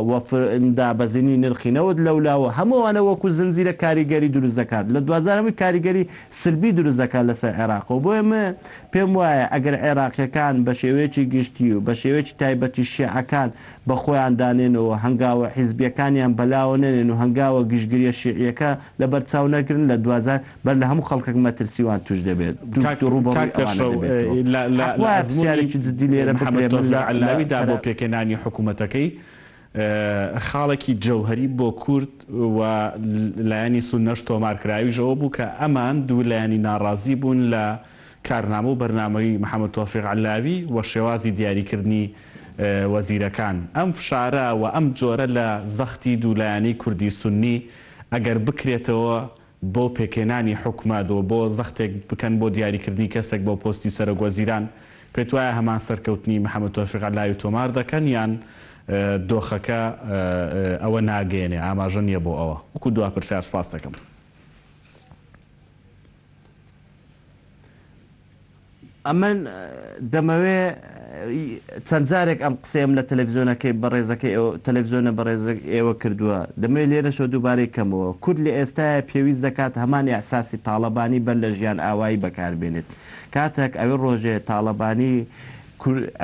دابەزینی نرخینەوەت لەولاوە هەمووانە وەکو زنجیرە کاریگەری دروست دەکات لە 2000 کاریگەری سلبی دروست دەکات لەسەر عێراقەوە بۆیە من پێم وایە ئەگەر عێراقیەکان بە شێوەیەکی گشتی و بە شێوەیەکی تایبەتی شیعەکان بە خۆیان دانێنەوە هەنگاوە حیزبیەکانیان بەلاوە نێنێن و هەنگاوە گشتگیریە شیعیەکە لە بەرچاو نەگرن لە 2000 بەر لە هەموو خەڵکێک مەترسیوان توش دەبێت ڕوبەڕوویارێکی جدی لێرە بکرێت بۆ پێکەنانی حکوومەتەکەی خاڵێکی جەوهری بۆ کورد و لایەنی سونەش تۆمارکراویژەوە بوو کە ئەمان دوو لایەنی ناڕازی بوون لە کارنامە و بەرنامەی محەممەد تۆفیق عەلاوی و شێوازی دیاریکردنی وەزیرەکان ئەم فشارە و ئەم جۆرە لە زەختی دوولایانی کوردی سونی ئەگەر بکرێتەوە بۆ پێکێنانی حکومەتەوە بۆ زەختێک بکەن بۆ دیاریکردنی کەسێک بۆ پۆستی سەرۆک وەزیران پێت وایە هەمان سەرکەوتنی محەممەد تۆفیق عەلاوی تۆمار دەکەن یان دۆخەکە ئەوە ناگەێنێ ئاماژە نییە بۆ ئەوە وەکو دوا پرسیار سپاس دەکەم. ئەمن دەمەوێ چەند جارێک ئەم قسەم لە تەلەڤیزۆنەکەی بەڕێزەکەی تەلەڤیزۆنە بەڕێز ئێوە کردووە دەمەوێت لێرەشەوە دووبارەی کەمەوە کورد لە ئێستاە پێویست دەکات هەمان ئەحساسی تاڵەبانی بەر لە ژیان ئاوایی بەکاربێنێت کاتێک ئەوێ ڕۆژێ تاڵەبانی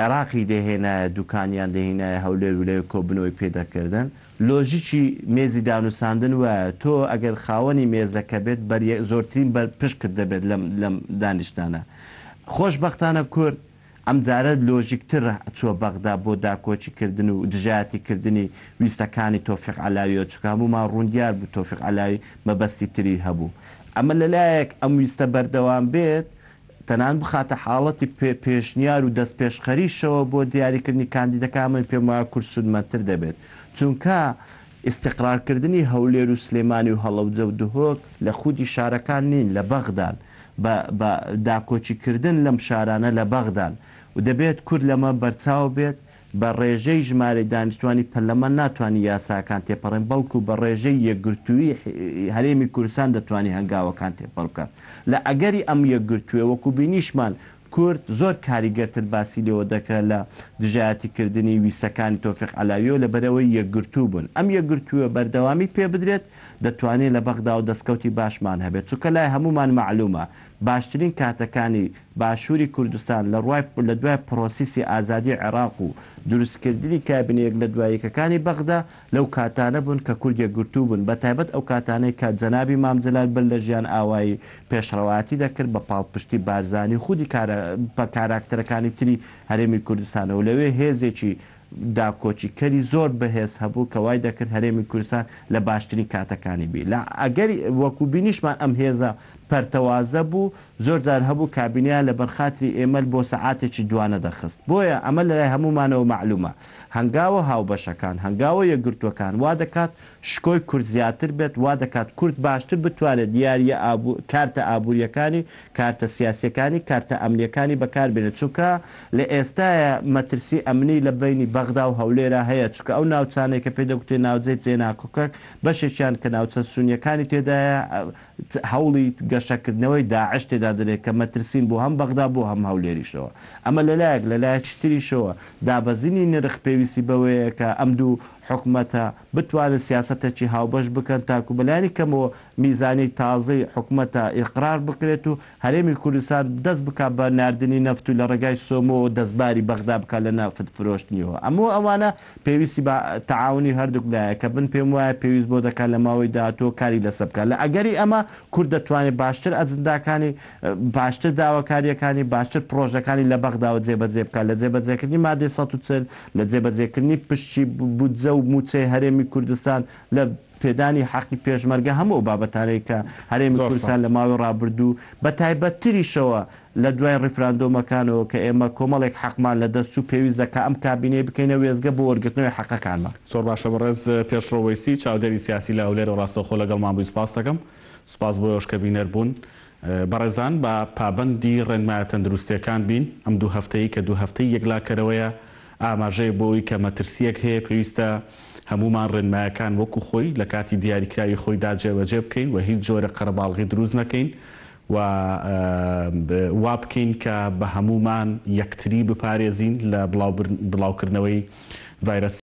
عێراقی دەهێنایە دوکانیان دەهێنایە هەولێر و لەوێ کۆبنەوەی پێدەکردن لۆژیکی مێزی دانووساندن وایە تۆ ئەگەر خاوەنی مێزەکە بێت زۆرترین بەر پشکت دەبێت لەم دانیشتانە خۆشبەختانە کورد ئەم جارە لۆژیکتر چووە بەغدا بۆ داکۆچیکردن و دژایەتیکردنی ویستەکانی تۆفیق عەلاویەوە چکە هەموومان ڕوندیار بوو تۆفیق عەلاوی مەبەستی تری هەبوو ئەمە لەلایەک ئەم ویستە بەردەوام بێت تەنان بخاتە حاڵەتی پێشنیار و دەست پێشخەریشەوە بۆ دیاریکردنی کاندیدەکان من پێم وایە کورد سودمەندتر دەبێت چونکە ئیستیقرارکردنی هەولێر و سلێمانی و هەڵەوجە و دهۆک لە خودی شارەکان نین لە بەغدان بە داکۆچیکردن لەم شارانە لە بەغدان و دەبێت کورد لەمە بەرچاو بێت بە ڕێژەی ژمارە دانیشتوانی پەرلەمە ناتوانانی یاساکان تێپەڕێن بەڵکو بە ڕێژەی یەکگرتووی هەرێمی کوردستان دەتوانانی هەنگاوەکان تێپەڕ بکات لە ئەگەری ئەم یەکگرتووە وەکو بینیشمان کورد زۆر کاریگەرتر باسی لێەوە دەکرێت لە دژایەتیکردنی ویسەکانی تۆفیق عەلاویەوە لە بەرەوەی یەکگرتوو بوون ئەم یەکگرتووە بەردەوامی پێ بدرێت دەتوانێت لە بەغدا و دەستکەوتی باشمان هەبێت چونکە لای هەمومان معلومە باشترین کاتەکانی باشووری کوردستان لە دوای پرۆسیسی ئازادی عێراق و دروستکردنی کابینەیەک لە دواییەکەکانی بەغدا لەو کاتانە بوون کە کورد یەکگرتوو بوون بە تایبەت ئەو کاتانەی کە جەنابی مام جەلال بەر لە ژیان ئاوایی پێشڕەواتی دەکرد بە پاڵپشتی بارزانی خودی بە کاراکتەرەکانی تری هەرێمی کوردستانەوە لەوێ هێزێکی داکۆچیکەری زۆر بەهێز هەبوو کە وای دەکرد هەرێمی کوردستان لە باشترین کاتەکانی بی لە ئەگەری وەکو بینیشمان ئەم هێزە پەرتەوازە بوو زۆر جار هەبوو کابینیان لە بەرخاتری ئێمە بۆ سەعاتێکی دوانە دەخست بۆیە ئەمە لەلای هەمومانەوە معلومە هەنگاوە هاوبەشەکان هەنگاوە یەکگرتوەکان وا دەکات شکۆی کورد زیاتر بێت وا دەکات کورد باشتر بتوانێت دیاریە کارتە ئابوووریەکانی کارتە سیاسیەکانی کارتە ئەمنیەکانی بەکاربێنێت چونکە لە ئێستاە مەترسی ئەمنی لە بینی بەغدا و هەولێرە هەیە چکە ئەو ناوچانێک کە پێ دەگوتێ ناوجێ جێناکۆکەک بەشێکیان کە ناوچە سونیەکانی تێدایە هەوڵی گەشەکردنەوەی داعش تێدا دەرێت کە مەترسین بۆ هەم بەغدا بۆ هەم هەولێریشەوە ئەمە لەلایەک تریشەوە دابەزینی نرخ پێویستی بەوەیە کە ئەم دوو حکوومەتە بتوانن سیاستێکی هاوبەش بکەن تاکو بەلایانی کەمەوە میزانی تازەی حکوومەتە ئیقرار بکرێت و هەرێمی کوردستان دەست بک بە نردنی نەفت و لە ڕێگای سۆمەوە دەستباری بەغدا بکە لە نافت فرۆشتنیەوە ئەمە ئەوانە پێویستی بە تەعاونی هەردووک لایە کە بن پێم وایە پێویست بۆ دەکات لە ماوەی داهاتوە کاری لەسەر بکات لە ئەگەری ئەمە کورد دەتوانێت باشتر ئەجنداکانی باشتر داواکاریەکانی باشتر پرۆژەکانی لە بەغداوە جێبەجێ بکات لە جێبەجێکردنی مادەی 140 لە جێبەجێکردنی پشتی بودجە و موچەی هەرێمی کوردستان لە پێدانی حەقی پێشمەرگە هەموو بابەتانەی کە هەرێمی کوردستان لە ماوەی ڕابردوو بە تایبەتتریشەوە لە دوای ڕیفراندۆمەکانەوە کە ئێمە کۆمەڵێک حەقمان لە دەست و پێویستەکە ئەم کابینەی بکەینە وێزگە بۆ وەرگرتنەوەی حەقەکانمان. زۆر باشە بەڕێز پێشڕۆوەیسی چاودێری سیاسی لە ئەولێر و ڕاستەوخۆ لەگەڵمان بووی سپاس دەکەم سپاس بۆ ئەوش کە بینەر بوون. بەڕێزان بە پابەندی ڕێنمایە تەندروستیەکان بین ئەم دوو هەفتەیە کە دوو هەفتەی یەکلاکەرەوەیە ئاماژەیە بۆی کە مەترسیەک هەیە پێویستە هەمومان ڕێنمایەکان وەکو خۆی لە کاتی دیاریکراوی خۆیدا جێبەجێ بکەین و هیچ جۆرە قەرەباڵغی دروست نەکەین و وا بکەین کە بە هەمومان یەکتری بپارێزین لە بڵاوکردنەوەی ڤایرۆسی